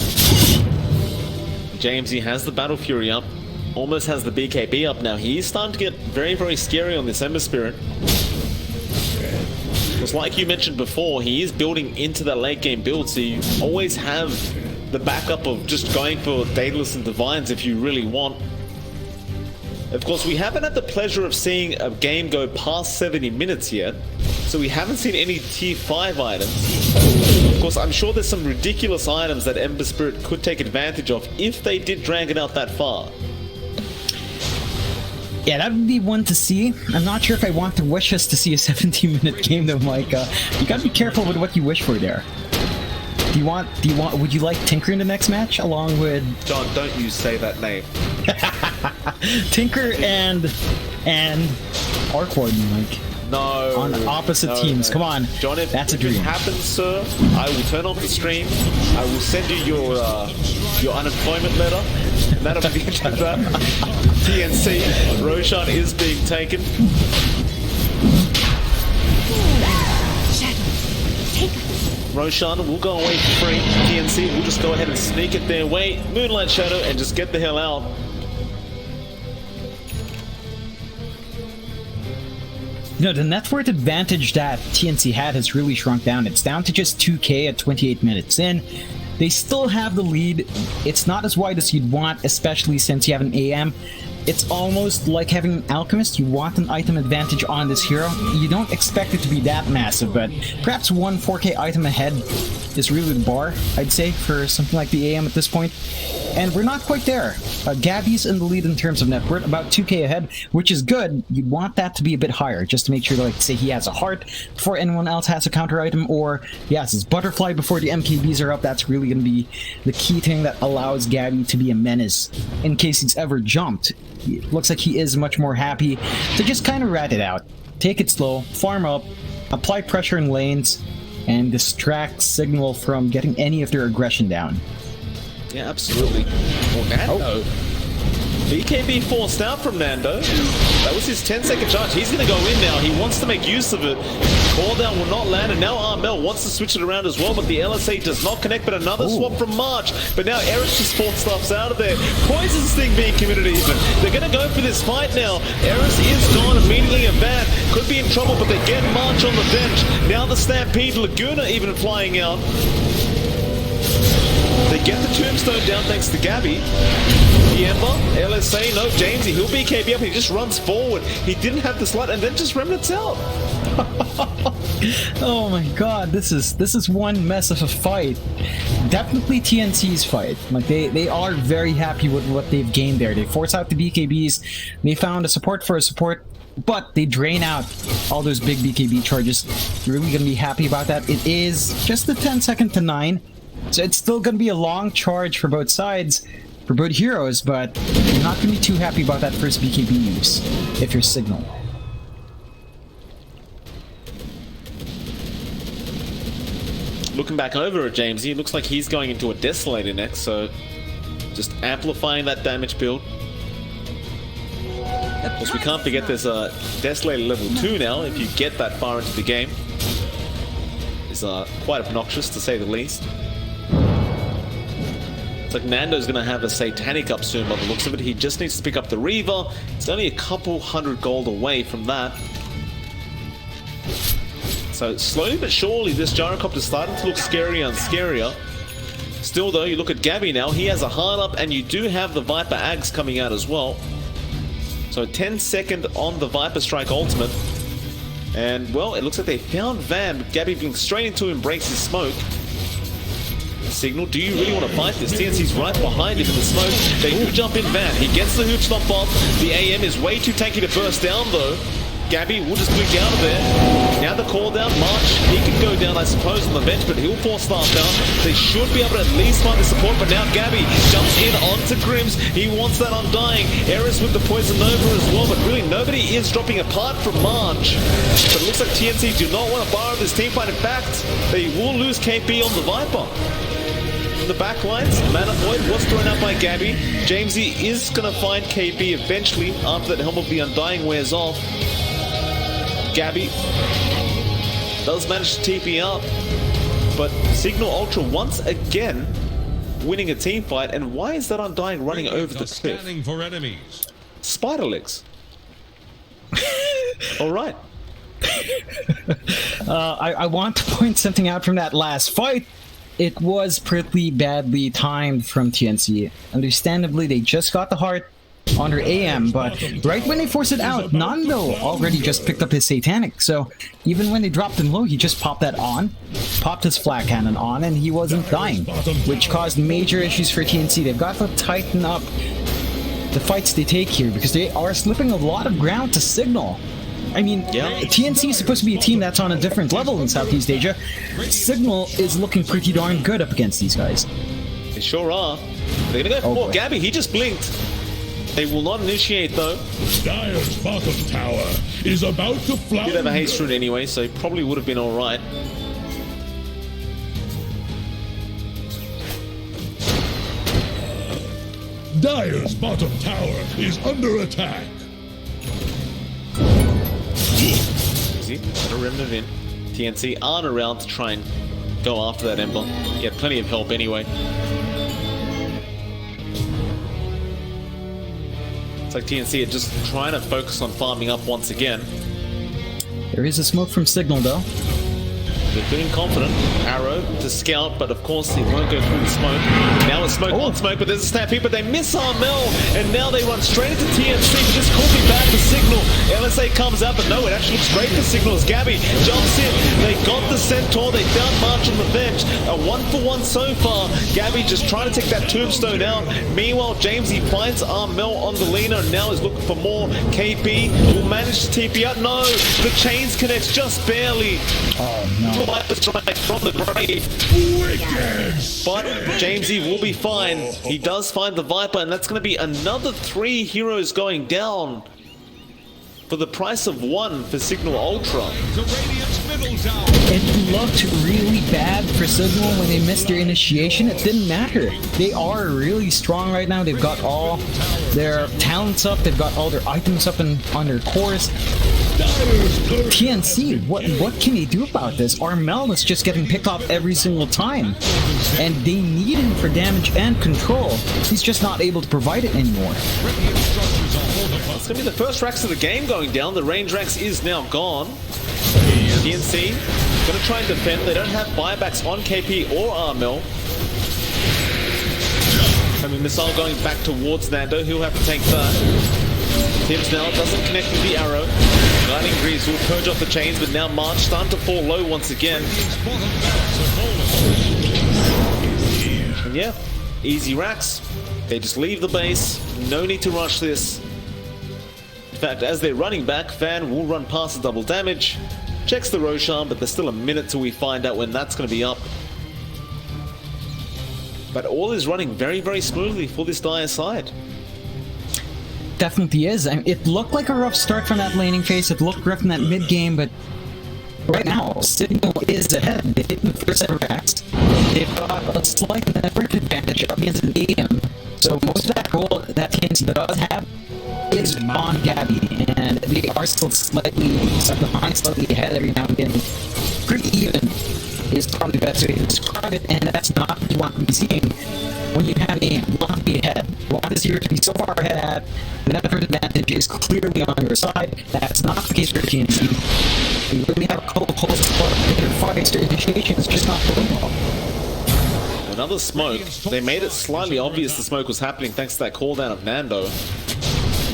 Jamesy has the Battle Fury up. almost has the BKB up now. He's starting to get very, very scary on this Ember Spirit. Because like you mentioned before, he is building into that late game build, so you always have the backup of just going for Daedalus and Divines if you really want. Of course, we haven't had the pleasure of seeing a game go past 70 minutes yet, so we haven't seen any tier 5 items. Of course, I'm sure there's some ridiculous items that Ember Spirit could take advantage of if they did drag it out that far. Yeah, that would be one to see. I'm not sure if I want to wish us to see a 17-minute game though, Mike. You gotta be careful with what you wish for there. Would you like Tinker in the next match along with... John, don't you say that name. Tinker and Arc Warden, Mike. No. On opposite teams. Come on. John, if that's a dream. If it happens, sir, I will turn off the stream. I will send you your unemployment letter. That'll be the end of that. TNC. Roshan is being taken. Shadow, take us. Roshan will go away for free. TNC will just go ahead and sneak it their way. Moonlight Shadow and just get the hell out. You know, the net worth advantage that TNC had has really shrunk down. It's down to just 2k at 28 minutes in. They still have the lead. It's not as wide as you'd want, especially since you have an AM. It's almost like having an alchemist. You want an item advantage on this hero. You don't expect it to be that massive, but perhaps one 4k item ahead is really the bar, I'd say, for something like the AM at this point. And we're not quite there. Gabby's in the lead in terms of net worth, about 2k ahead, which is good. You'd want that to be a bit higher, just to make sure, like, say he has a heart before anyone else has a counter item, or he has his butterfly before the MKBs are up. That's really going to be the key thing that allows Gabby to be a menace in case he's ever jumped. It looks like he is much more happy to just kind of rat it out. Take it slow, farm up, apply pressure in lanes, and distract Cignal from getting any of their aggression down. Yeah, absolutely. Well, Nando. BKB forced out from Nando. That was his 10-second charge. He's going to go in now. He wants to make use of it. Call down will not land, and now Armel wants to switch it around as well, but the LSA does not connect, but another swap from March. But now Eris just forced stuffs out of there. Poison Sting being committed even. They're going to go for this fight now. Eris is gone immediately, and Van could be in trouble, but they get March on the bench. Now the Stampede, Laguna even flying out. They get the tombstone down thanks to Gabby. The Ember, LSA, no, Jamesy, he'll BKB up, he just runs forward. He didn't have the slot and then just remnants out. Oh my god, this is one mess of a fight. Definitely TNC's fight. Like they are very happy with what they've gained there. They force out the BKBs, they found a support for a support, but they drain out all those big BKB charges. You're really gonna be happy about that. It is just a 10-second to 9. So it's still going to be a long charge for both sides, for both heroes, but you're not going to be too happy about that first BKB use if you're Cignal. Looking back over at Jamesy, it looks like he's going into a Desolator next, so just amplifying that damage build. Of course, we can't forget there's a Desolator level 2 now, if you get that far into the game. It's quite obnoxious, to say the least. Like Nando's going to have a Satanic up soon by the looks of it. He just needs to pick up the Reaver. It's only a couple hundred gold away from that. So slowly but surely this Gyrocopter is starting to look scarier and scarier. Still though, you look at Gabby now. He has a hard up and you do have the Viper Ags coming out as well. So 10-second on the Viper Strike ultimate. And well, it looks like they found Van, but Gabby being straight into him breaks his smoke. Cignal, do you really want to fight this? TNC's right behind him in the smoke. They do jump in Van. He gets the hooch stomp off. The AM is way too tanky to burst down though. Gabby will just blink out of there. Now the call down, March, he can go down I suppose on the bench, but he'll force staff down. They should be able to at least find the support, but now Gabby jumps in onto Grims. He wants that Undying. Eris with the Poison Nova as well, but really nobody is dropping apart from March. But it looks like TNC do not want to borrow this team fight. In fact, they will lose KP on the Viper. The back lines, Mana Void was thrown out by Gabby. Jamesy is going to find KB eventually after that Helm of the Undying wears off. Gabby does manage to TP up, but Cignal Ultra once again winning a team fight. And why is that Undying running over the Radiant are cliff? scanning for enemies. Spider legs. All right. I want to point something out from that last fight. It was pretty badly timed from TNC. Understandably, they just got the heart on their AM, but right when they forced it out, Nando already just picked up his Satanic. So even when they dropped him low, he just popped that on, popped his flat cannon on, and he wasn't dying, which caused major issues for TNC. They've got to tighten up the fights they take here because they are slipping a lot of ground to Cignal. I mean, TNC is supposed to be a team that's on a different level in Southeast Asia. Cignal is looking pretty darn good up against these guys. They sure are. They're gonna go for more. Gabby, he just blinked. They will not initiate though. Dire's bottom tower is about to flounder. Did have a haste route anyway, so he probably would have been alright. Dire's bottom tower is under attack. Easy. Got a remnant in. TNC aren't around to try and go after that Ember. He had plenty of help anyway. It's like TNC are just trying to focus on farming up once again. There is a smoke from Cignal though. They're feeling confident. Arrow to scout, but of course he won't go through the smoke. Now it's smoke on smoke, but there's a stampede, but they miss Armel, and now they run straight into TNC, but this could be bad for Cignal. LSA comes out, but no, it actually looks great for Cignal as Gabby jumps in. They got the Centaur, they found March on the bench. A 1-for-1 so far. Gabby just trying to take that tombstone out. Meanwhile, Jamesy finds Armel on the leaner, and now is looking for more. KP will manage to TP out. No, the chains connects just barely. Oh no. From the grave. But Jamesy will be fine. He does find the Viper, and that's going to be another 3 heroes going down for the price of 1 for Cignal Ultra. The Radiant's middle tower. It looked really bad for Cignal when they missed their initiation. It didn't matter. They are really strong right now. They've got all their talents up. They've got all their items up and on their cores. TNC, what can he do about this? Armel is just getting picked off every single time. And they need him for damage and control. He's just not able to provide it anymore. It's going to be the first racks of the game going down. The range racks is now gone. TNC going to try and defend. They don't have buybacks on KP or Armel. I mean, missile going back towards Nando. He'll have to take that. Tim's now doesn't connect with the arrow. Guiding Greaves will purge off the chains, but now March starting to fall low once again. And yeah, easy racks. They just leave the base. No need to rush this. In fact, as they're running back, Fan will run past the double damage. Checks the Roshan, but there's still a minute till we find out when that's going to be up. But all is running very, very smoothly for this Dire side. Definitely is. I mean, it looked like a rough start from that laning phase. It looked rough in that mid game, but right now, Cignal is ahead. They hit the first set of racks. They've got a slight network advantage up against an AM. So most of that goal that TNC does have is on Gabby, and they are still slightly behind, slightly ahead every now and again. Pretty even is probably the best way to describe it, and that's not what you want to be seeing when you have a want to be ahead. You want this hero to be so far ahead at the network advantage is clearly on your side. That's not the case for TNC. You really have a couple of pulls for their fights, their initiation is just not going well. Another smoke. They made it slightly obvious the smoke was happening thanks to that cooldown of Nando.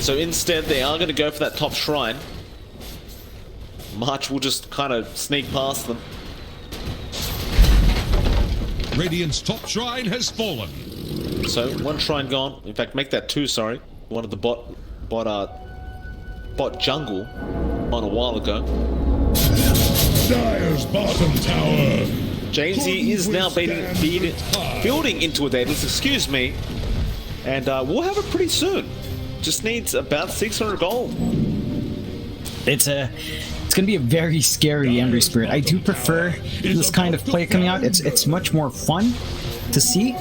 So instead, they are going to go for that top shrine. March will just kind of sneak past them. Radiant's top shrine has fallen. So 1 shrine gone. In fact, make that 2. Sorry, one of the bot jungle on a while ago. Dire's bottom tower. Jamesy is now building into a Daedalus. Excuse me, and we'll have it pretty soon. Just needs about 600 gold. It's going to be a very scary Ember Spirit. I do prefer this kind of play coming out. It's much more fun to see,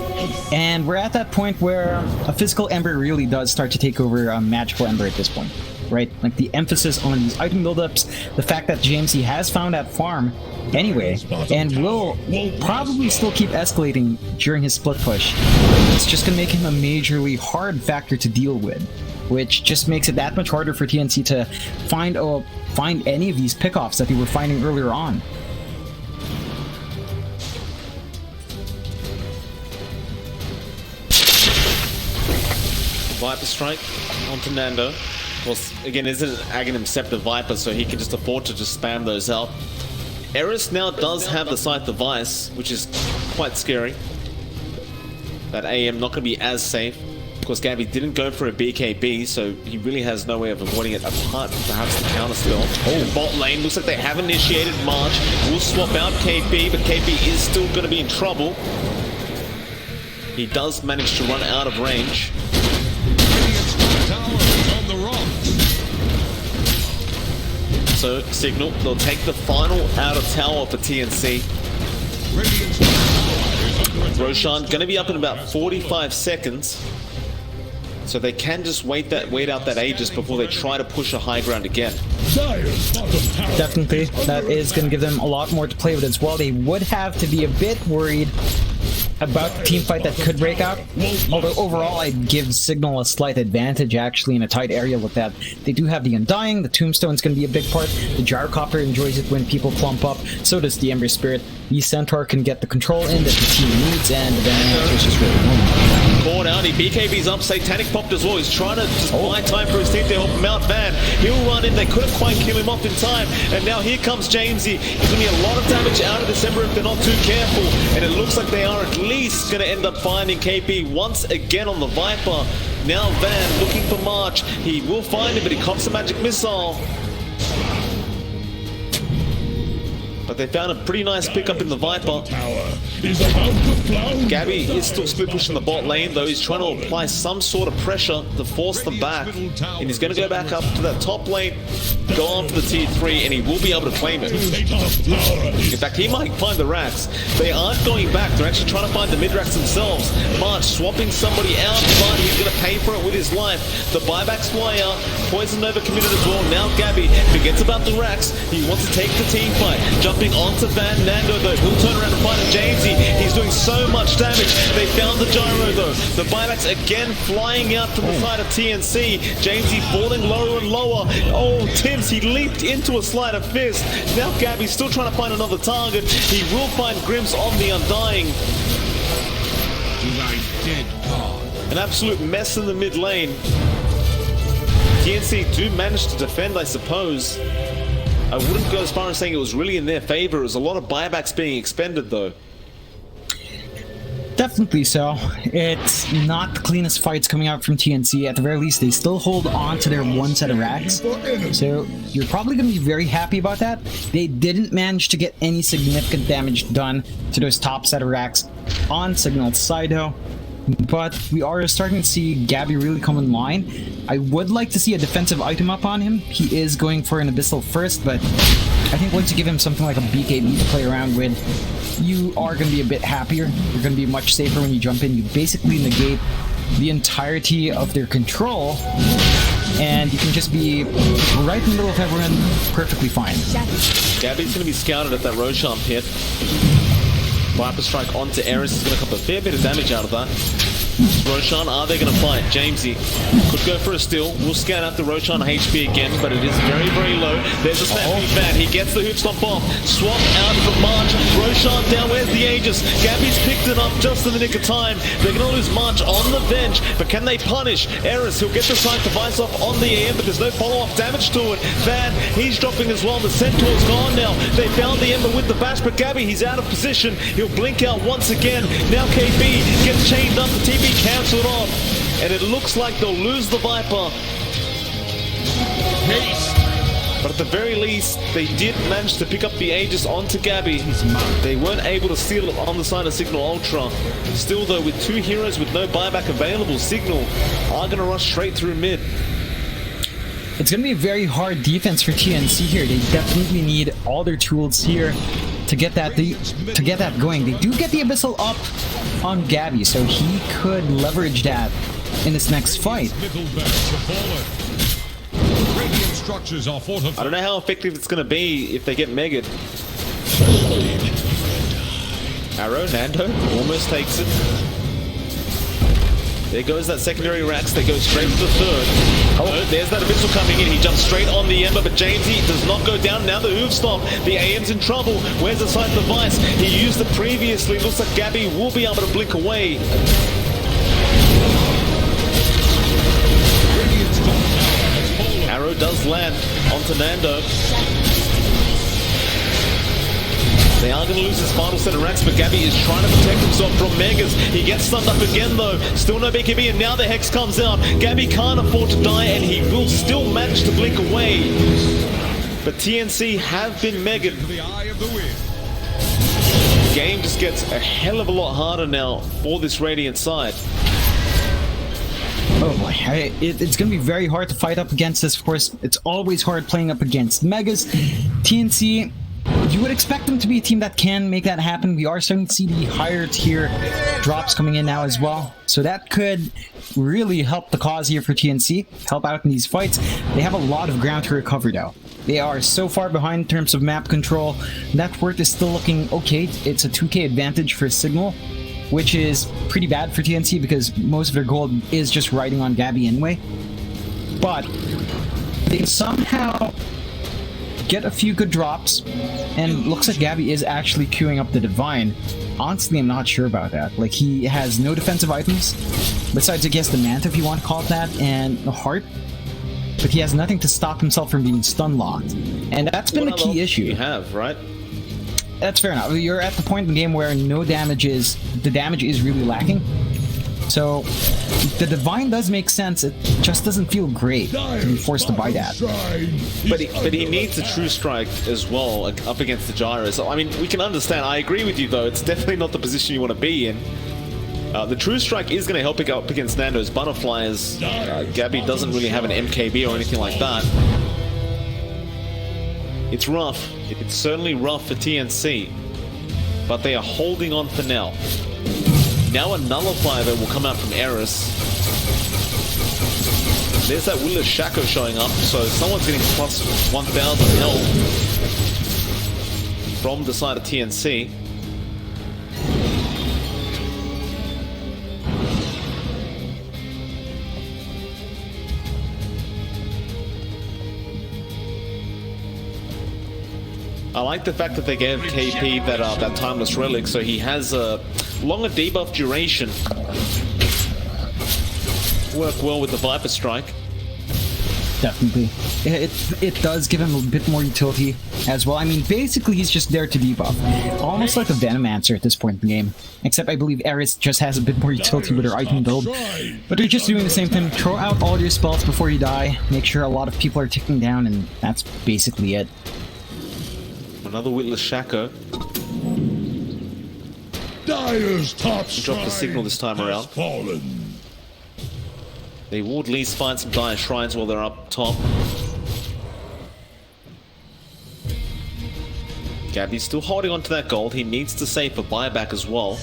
and we're at that point where a physical Ember really does start to take over a magical Ember at this point. right? Like the emphasis on these item buildups, the fact that JMC has found that farm anyway, and will probably still keep escalating during his split push. It's just gonna make him a majorly hard factor to deal with, which just makes it that much harder for TNC to find any of these pickoffs that they were finding earlier on. Viper strike onto Nando. Well, again, isn't an Aghanim Scepter Viper, so he can just afford to just spam those out. Eris now does have the Scythe device, which is quite scary. That AM not going to be as safe. Of course, Gabby didn't go for a BKB, so he really has no way of avoiding it apart from perhaps the counter spell. Oh, bot lane, looks like they have initiated March. We'll swap out KP, but KP is still going to be in trouble. He does manage to run out of range. Radiant's top tower is on the run. So, Cignal, they'll take the final outer tower for TNC. Radiant's top tower is under attack. Roshan going to be up in about 45 seconds. So they can just wait out that Aegis before they try to push a high ground again. Dire's bottom tower. Definitely, that is going to give them a lot more to play with as well. They would have to be a bit worried about the team fight that could break out. Although overall, I'd give Cignal a slight advantage actually in a tight area like that. They do have the Undying, the Tombstone's going to be a big part. The Gyrocopter enjoys it when people clump up. So does the Ember Spirit. The Centaur can get the control in that the team needs, and the Van is just really Caught out, he BKB's up, Satanic popped as well. He's trying to just buy time for his team to help him out. Van, he'll run in, they couldn't quite kill him off in time. And now here comes Jamesy. He's going to be a lot of damage out of December if they're not too careful. And it looks like they are at least going to end up finding KP once again on the Viper. Now Van looking for March. He will find him, but he cops a magic missile. But they found a pretty nice pickup in the Viper. Tower is about to flounder. Gabby is still split pushing the bot lane, though he's trying to apply some sort of pressure to force them back. And he's going to go back up to that top lane, go on for the tier 3, and he will be able to claim it. In fact, he might find the racks. They aren't going back, they're actually trying to find the mid-racks themselves. March swapping somebody out, but he's going to pay for it with his life. The buybacks fly out, Poison Nova committed as well. Now Gabby forgets about the racks, he wants to take the team fight. Jumping onto Van Nando though, he'll turn around and find Jamesy. He's doing so much damage. They found the gyro though. The buybacks again flying out from the side of TNC. Jamesy falling lower and lower. Oh, Tims, he leaped into a sleight of fist. Now Gabby's still trying to find another target. He will find Grimms on the Undying. Thy dead god. An absolute mess in the mid lane. TNC do manage to defend, I suppose. I wouldn't go as far as saying it was really in their favor. It was a lot of buybacks being expended, though. Definitely so. It's not the cleanest fights coming out from TNC. At the very least, they still hold on to their one set of racks. So you're probably going to be very happy about that. They didn't manage to get any significant damage done to those top set of racks on Cignal's side, though. But we are starting to see Gabby really come in line. I would like to see a defensive item up on him. He is going for an Abyssal first, but I think once you give him something like a BKB to play around with, you are going to be a bit happier. You're going to be much safer when you jump in. You basically negate the entirety of their control, and you can just be right in the middle of everyone perfectly fine. Gabby's going to be scouted at that Roshan pit. Viper strike onto Eris is going to cut a fair bit of damage out of that. Roshan, are they going to fight? Jamesy could go for a steal. We'll scan out the Roshan HP again, but it is very, very low. There's a Stampede Fan. He gets the hoop stomp off. Swap out for March. Roshan down. Where's the Aegis? Gabby's picked it up just in the nick of time. They're going to lose March on the bench, but can they punish Eris? He'll get the Scythe device off on the AM, but there's no follow-up damage to it. Van, he's dropping as well. The Centaur's gone now. They found the Ember with the bash, but Gabby, he's out of position. He'll blink out once again. Now KB gets chained up. The TP cancelled off, and it looks like they'll lose the Viper. But at the very least, they did manage to pick up the Aegis onto Gabby. They weren't able to steal it on the side of Cignal Ultra. Still though, with two heroes with no buyback available, Cignal are going to rush straight through mid. It's going to be a very hard defense for TNC here. They definitely need all their tools here to get that going. They do get the Abyssal up on Gabby, so he could leverage that in this next fight. Middle barracks have fallen. structures are I fortified. don't know how effective it's going to be if they get megged. Arrow, Nando almost takes it. There goes that secondary Rax. They go straight to the third. Oh, there's that Abyssal coming in. He jumps straight on the Ember, but Jamesy does not go down. Now the Hoof Stomp. The AM's in trouble. Where's the Sight Device? He used it previously. Looks like Gabby will be able to blink away. Radiant's top tower has fallen. Arrow does land onto Nando. They are going to lose his final set of racks, but Gabby is trying to protect himself from Megas. He gets stunned up again, though. Still no BKB, and now the Hex comes out. Gabby can't afford to die, and he will still manage to blink away. But TNC have been megged. To the eye of the wind. The game just gets a hell of a lot harder now for this Radiant side. Oh boy, it's going to be very hard to fight up against this. Of course, it's always hard playing up against Megas. TNC, you would expect them to be a team that can make that happen. We are starting to see the higher tier drops coming in now as well. So that could really help the cause here for TNC, help out in these fights. They have a lot of ground to recover though. They are so far behind in terms of map control. Net worth is still looking okay. It's a 2k advantage for Cignal, which is pretty bad for TNC because most of their gold is just riding on Gabby anyway. But they somehow get a few good drops, and looks like Gabby is actually queuing up the Divine. Honestly, I'm not sure about that. Like, he has no defensive items, besides, I guess, the Manta, if you want to call it that, and the Heart. But he has nothing to stop himself from being stun locked. And that's been a key issue. You have, right? That's fair enough. You're at the point in the game where the damage is really lacking. So, the Divine does make sense, it just doesn't feel great to be forced to buy that. But he needs a True Strike as well up against the Gyro. So, I mean, we can understand. I agree with you, though. It's definitely not the position you want to be in. The True Strike is going to help it go up against Nando's Butterfly, as Gabby doesn't really have an MKB or anything like that. It's rough. It's certainly rough for TNC. But they are holding on for now. Now a Nullifier that will come out from Eris. There's that Willis Shaco showing up, so someone's getting plus 1,000 health from the side of TNC. I like the fact that they gave KP that Timeless Relic, so he has a longer debuff duration. Work well with the Viper Strike. Definitely. It does give him a bit more utility as well. I mean, basically he's just there to debuff. Almost like a Venomancer at this point in the game. Except I believe Eris just has a bit more utility with her item build. But they're just doing the same thing. Throw out all your spells before you die. Make sure a lot of people are ticking down, and that's basically it. Another Witless Shaco. Dyer's top Drop the signal this time around. fallen. They will at least find some Dire Shrines while they're up top. Gabby's still holding on to that gold. He needs to save for buyback as well.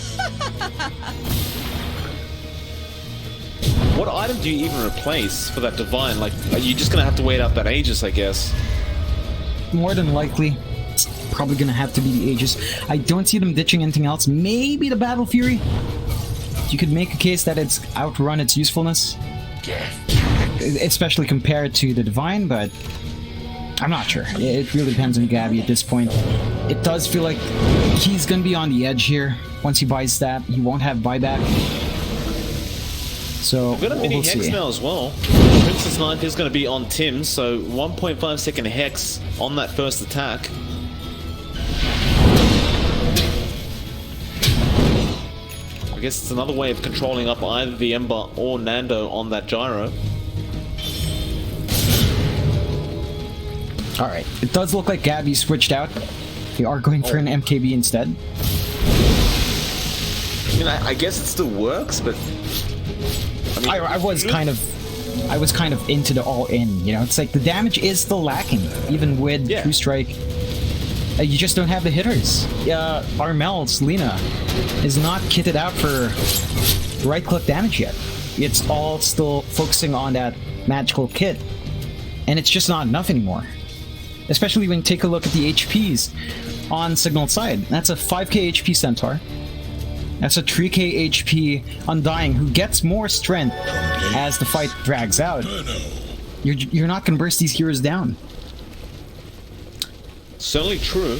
What item do you even replace for that Divine? Like, are you just gonna have to wait out that Aegis, I guess? More than likely. It's probably gonna have to be the Aegis. I don't see them ditching anything else. Maybe the Battle Fury? You could make a case that it's outrun its usefulness. Especially compared to the Divine, but I'm not sure. It really depends on Gabby at this point. It does feel like he's gonna be on the edge here. Once he buys that, he won't have buyback. So We've got a mini we'll Hex see. now as well. Princess Knife is going to be on Tim, so 1.5 second Hex on that first attack. I guess it's another way of controlling up either the Ember or Nando on that Gyro. Alright, it does look like Gabby switched out. They are going for an MKB instead. I mean, I guess it still works, but... I mean, I was kind of into the all-in, you know? It's like the damage is still lacking, even with True Strike. You just don't have the hitters. Armel's Lina is not kitted out for right-click damage yet. It's all still focusing on that magical kit. and it's just not enough anymore. Especially when you take a look at the HPs on Cignal's side. That's a 5k HP Centaur. That's a 3k HP Undying, who gets more strength as the fight drags out. You're not going to burst these heroes down. Certainly true.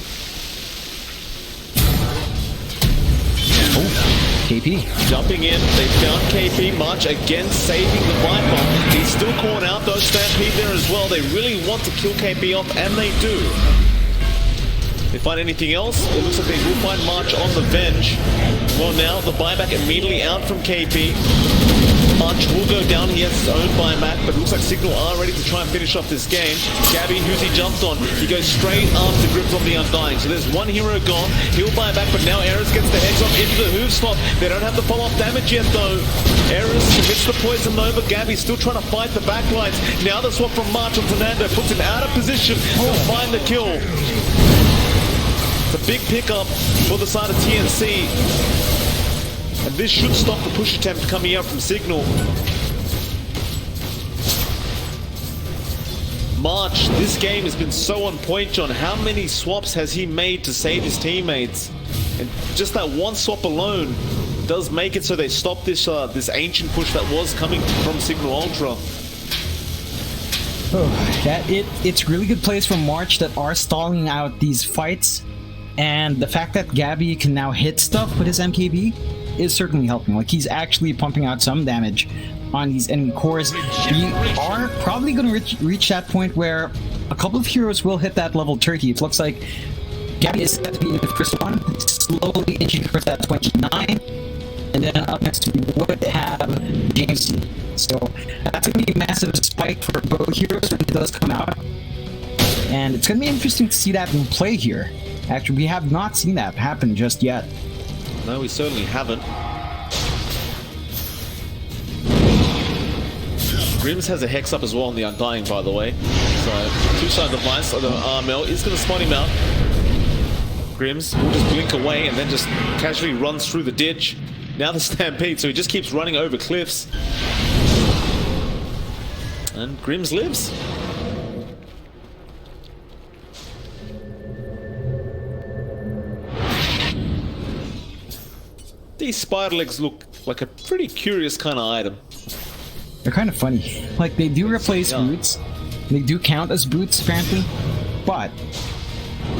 KP. Jumping in, they found KP. March again saving the Viper. He's still caught out though. Stampede there as well. They really want to kill KP off, and they do. They find anything else? It looks like they will find March on the bench. Well, now the buyback immediately out from KP. March will go down. He has his own buyback, but it looks like Cignal are ready to try and finish off this game. Gabby, who's he jumped on? He goes straight after Grims on the Undying. So there's one hero gone. He'll buy back, but now Eris gets the heads off into the hoof slot. They don't have the follow-up damage yet, though. Eris commits the poison over. Gabby's still trying to fight the backlines. Now the swap from March onto Nando puts him out of position to find the kill. It's a big pickup for the side of TNC. And this should stop the push attempt coming out from Cignal. March, this game has been so on point, John. How many swaps has he made to save his teammates? And just that one swap alone does make it so they stop this this ancient push that was coming from Cignal Ultra. It's really good plays from March that are stalling out these fights. And the fact that Gabby can now hit stuff with his MKB is certainly helping. Like, he's actually pumping out some damage on these enemy cores. We are probably going to reach that point where a couple of heroes will hit that level 30. It looks like Gabby is set to be the first one, slowly inching towards that 29. And then up next we would have James. So that's going to be a massive spike for both heroes when it does come out. And it's going to be interesting to see that in play here. Actually, we have not seen that happen just yet. No, we certainly haven't. Grims has a Hex up as well on the Undying, by the way. So, two-side device. The RML is going to spot him out. Grims will just blink away and then just casually runs through the ditch. Now the Stampede, so he just keeps running over cliffs. And Grims lives. These spider legs look like a pretty curious kind of item. They're kind of funny. Like, they do replace boots. They do count as boots, apparently. But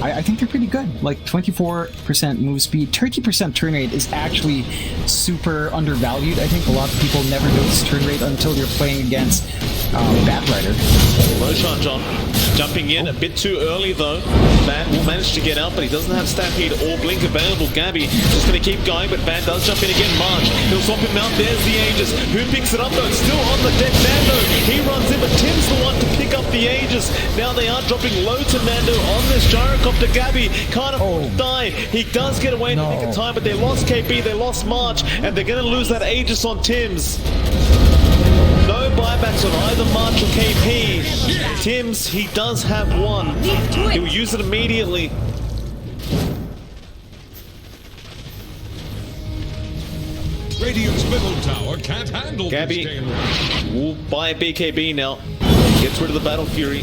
I think they're pretty good. Like, 24% move speed, 30% turn rate is actually super undervalued. I think a lot of people never notice turn rate until you're playing against Batrider. Roshan John jumping in a bit too early though. Van will manage to get out, but he doesn't have Stampede or Blink available. Gabby just going to keep going, but Van does jump in again. March, he'll swap him out. There's the Aegis. Who picks it up though? It's still on the deck. Nando, he runs in, but Tim's the one to pick up the Aegis. Now they are dropping low to Nando on this gyrocopter. Gabby can't afford to die. He does get away in the nick of time, but they lost KP, they lost March, and they're going to lose that Aegis on Tim's. No buybacks on either March or KP. Tim's, he does have one. He'll use it immediately. Radiant's middle tower can't handle Gabby this game. will buy BKB now. Gets rid of the Battle Fury.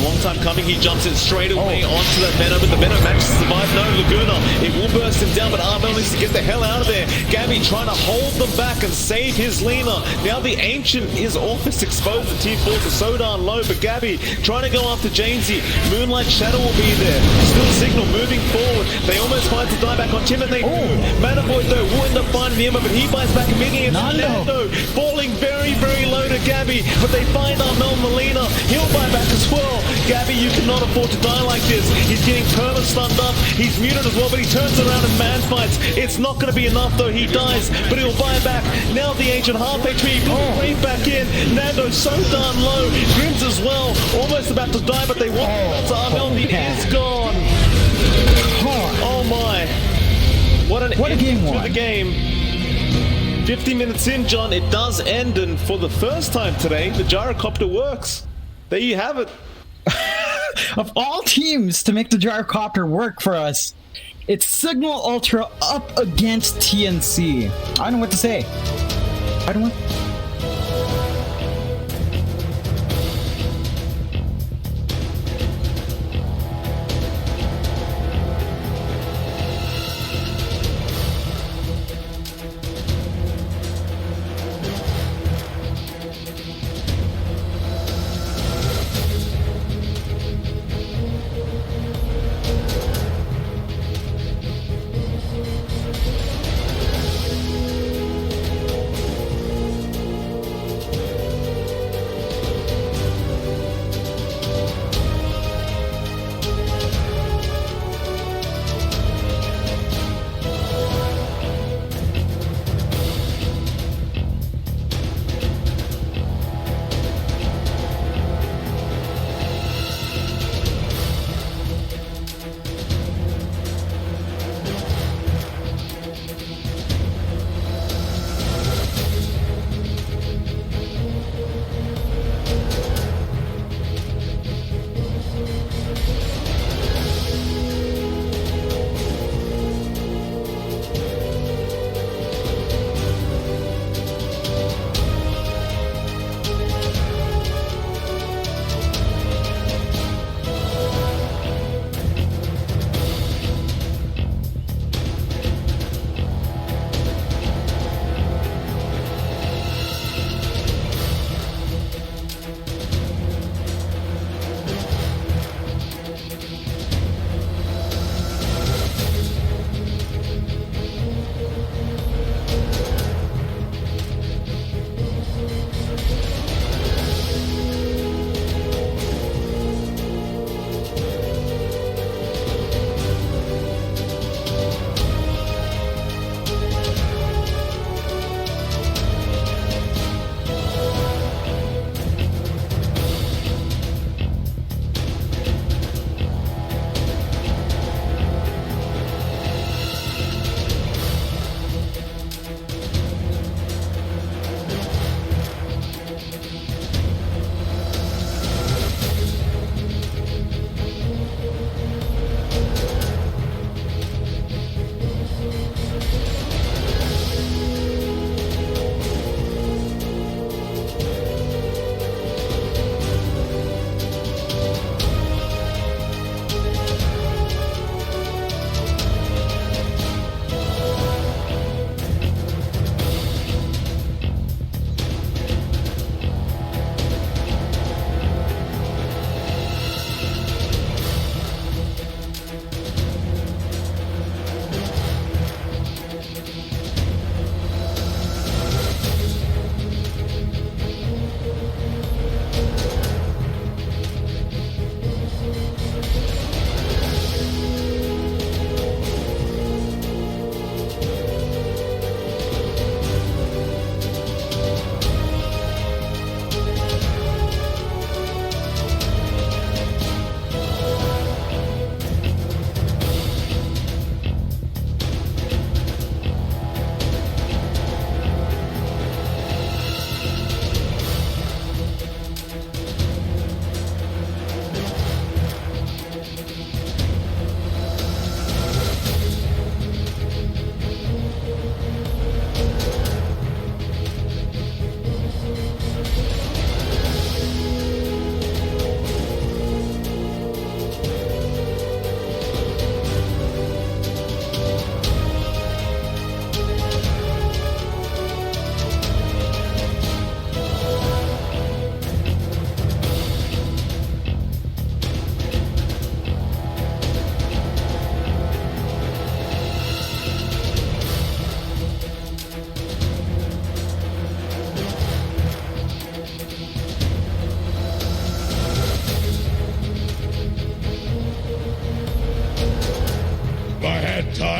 Long time coming, he jumps in straight away onto that Venom, but the Venom manages to survive. No, Laguna, it will burst him down, but Armel needs to get the hell out of there. Gabby trying to hold them back and save his Lena. Now the Ancient is almost exposed. The Tier 4s are so darn low, but Gabby trying to go after Jamesy. Moonlight Shadow will be there. Still Cignal moving forward. They almost find to die back on Tim, and they do. Manaboy, though, will end up finding the Emma, but he buys back immediately. Nando falling very, very low to Gabby, but they find Armel Molina. He'll buy back as well. Gabby, you cannot afford to die like this. He's getting perma-stunned up. He's muted as well, but he turns around and man fights. It's not going to be enough, though. He dies, but he'll buy back. Now the Ancient half HP, right back in. Nando so darn low. Grims as well, almost about to die, but they won't. Armel, he is gone. Oh my. What a game one. The game. 50 minutes in, John. It does end, and for the first time today, the gyrocopter works. There you have it. Of all teams to make the gyrocopter work for us, it's Cignal Ultra up against TNC. I don't know what to say. I don't know.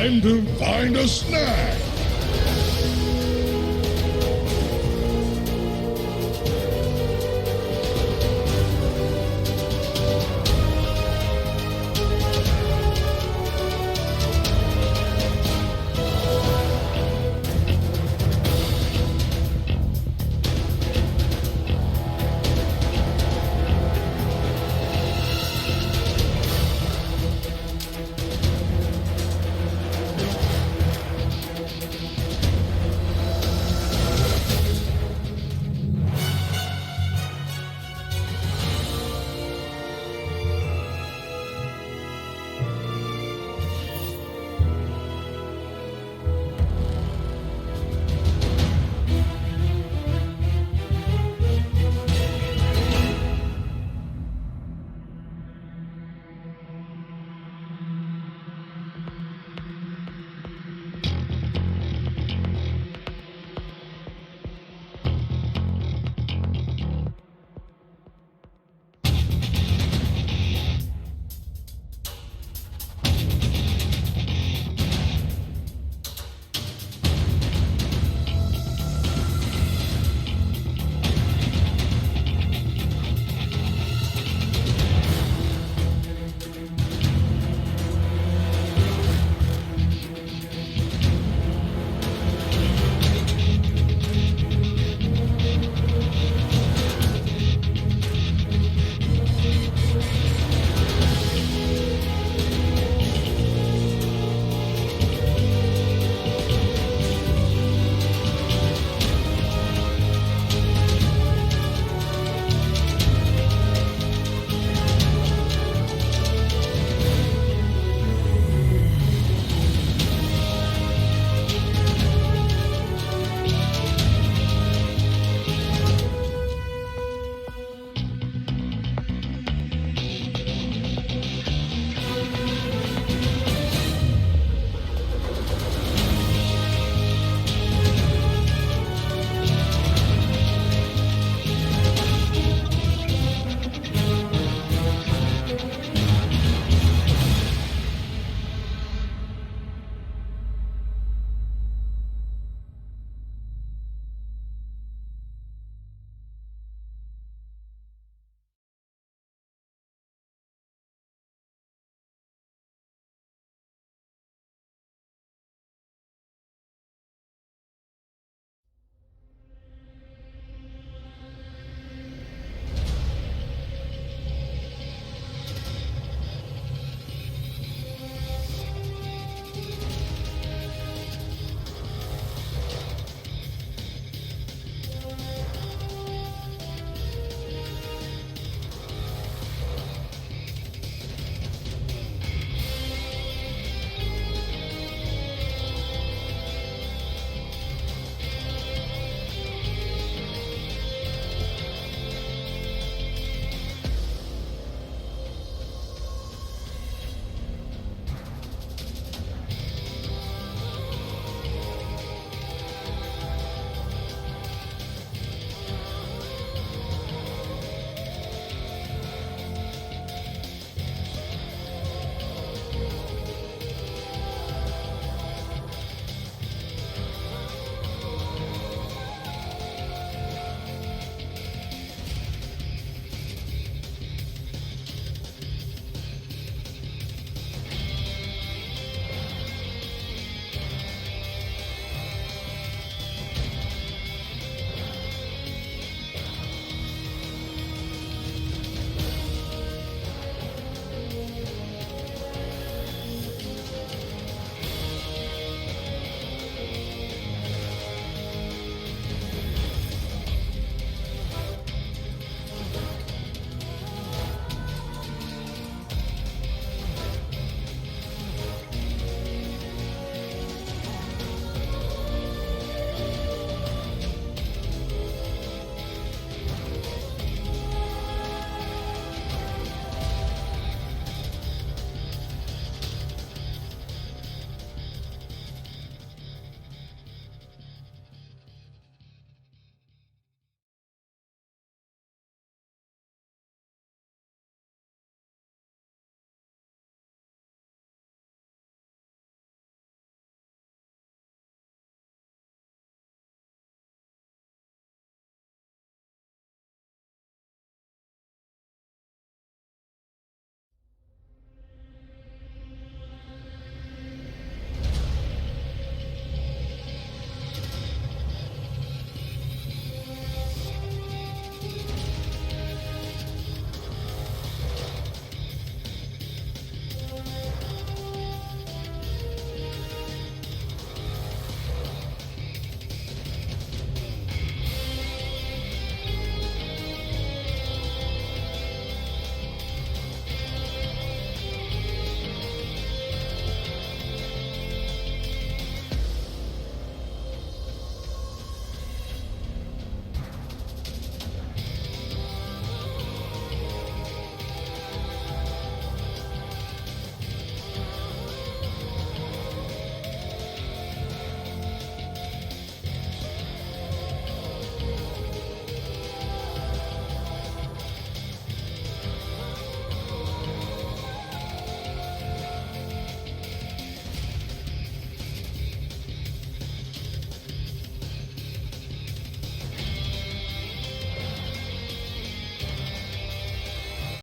Time to find a snack.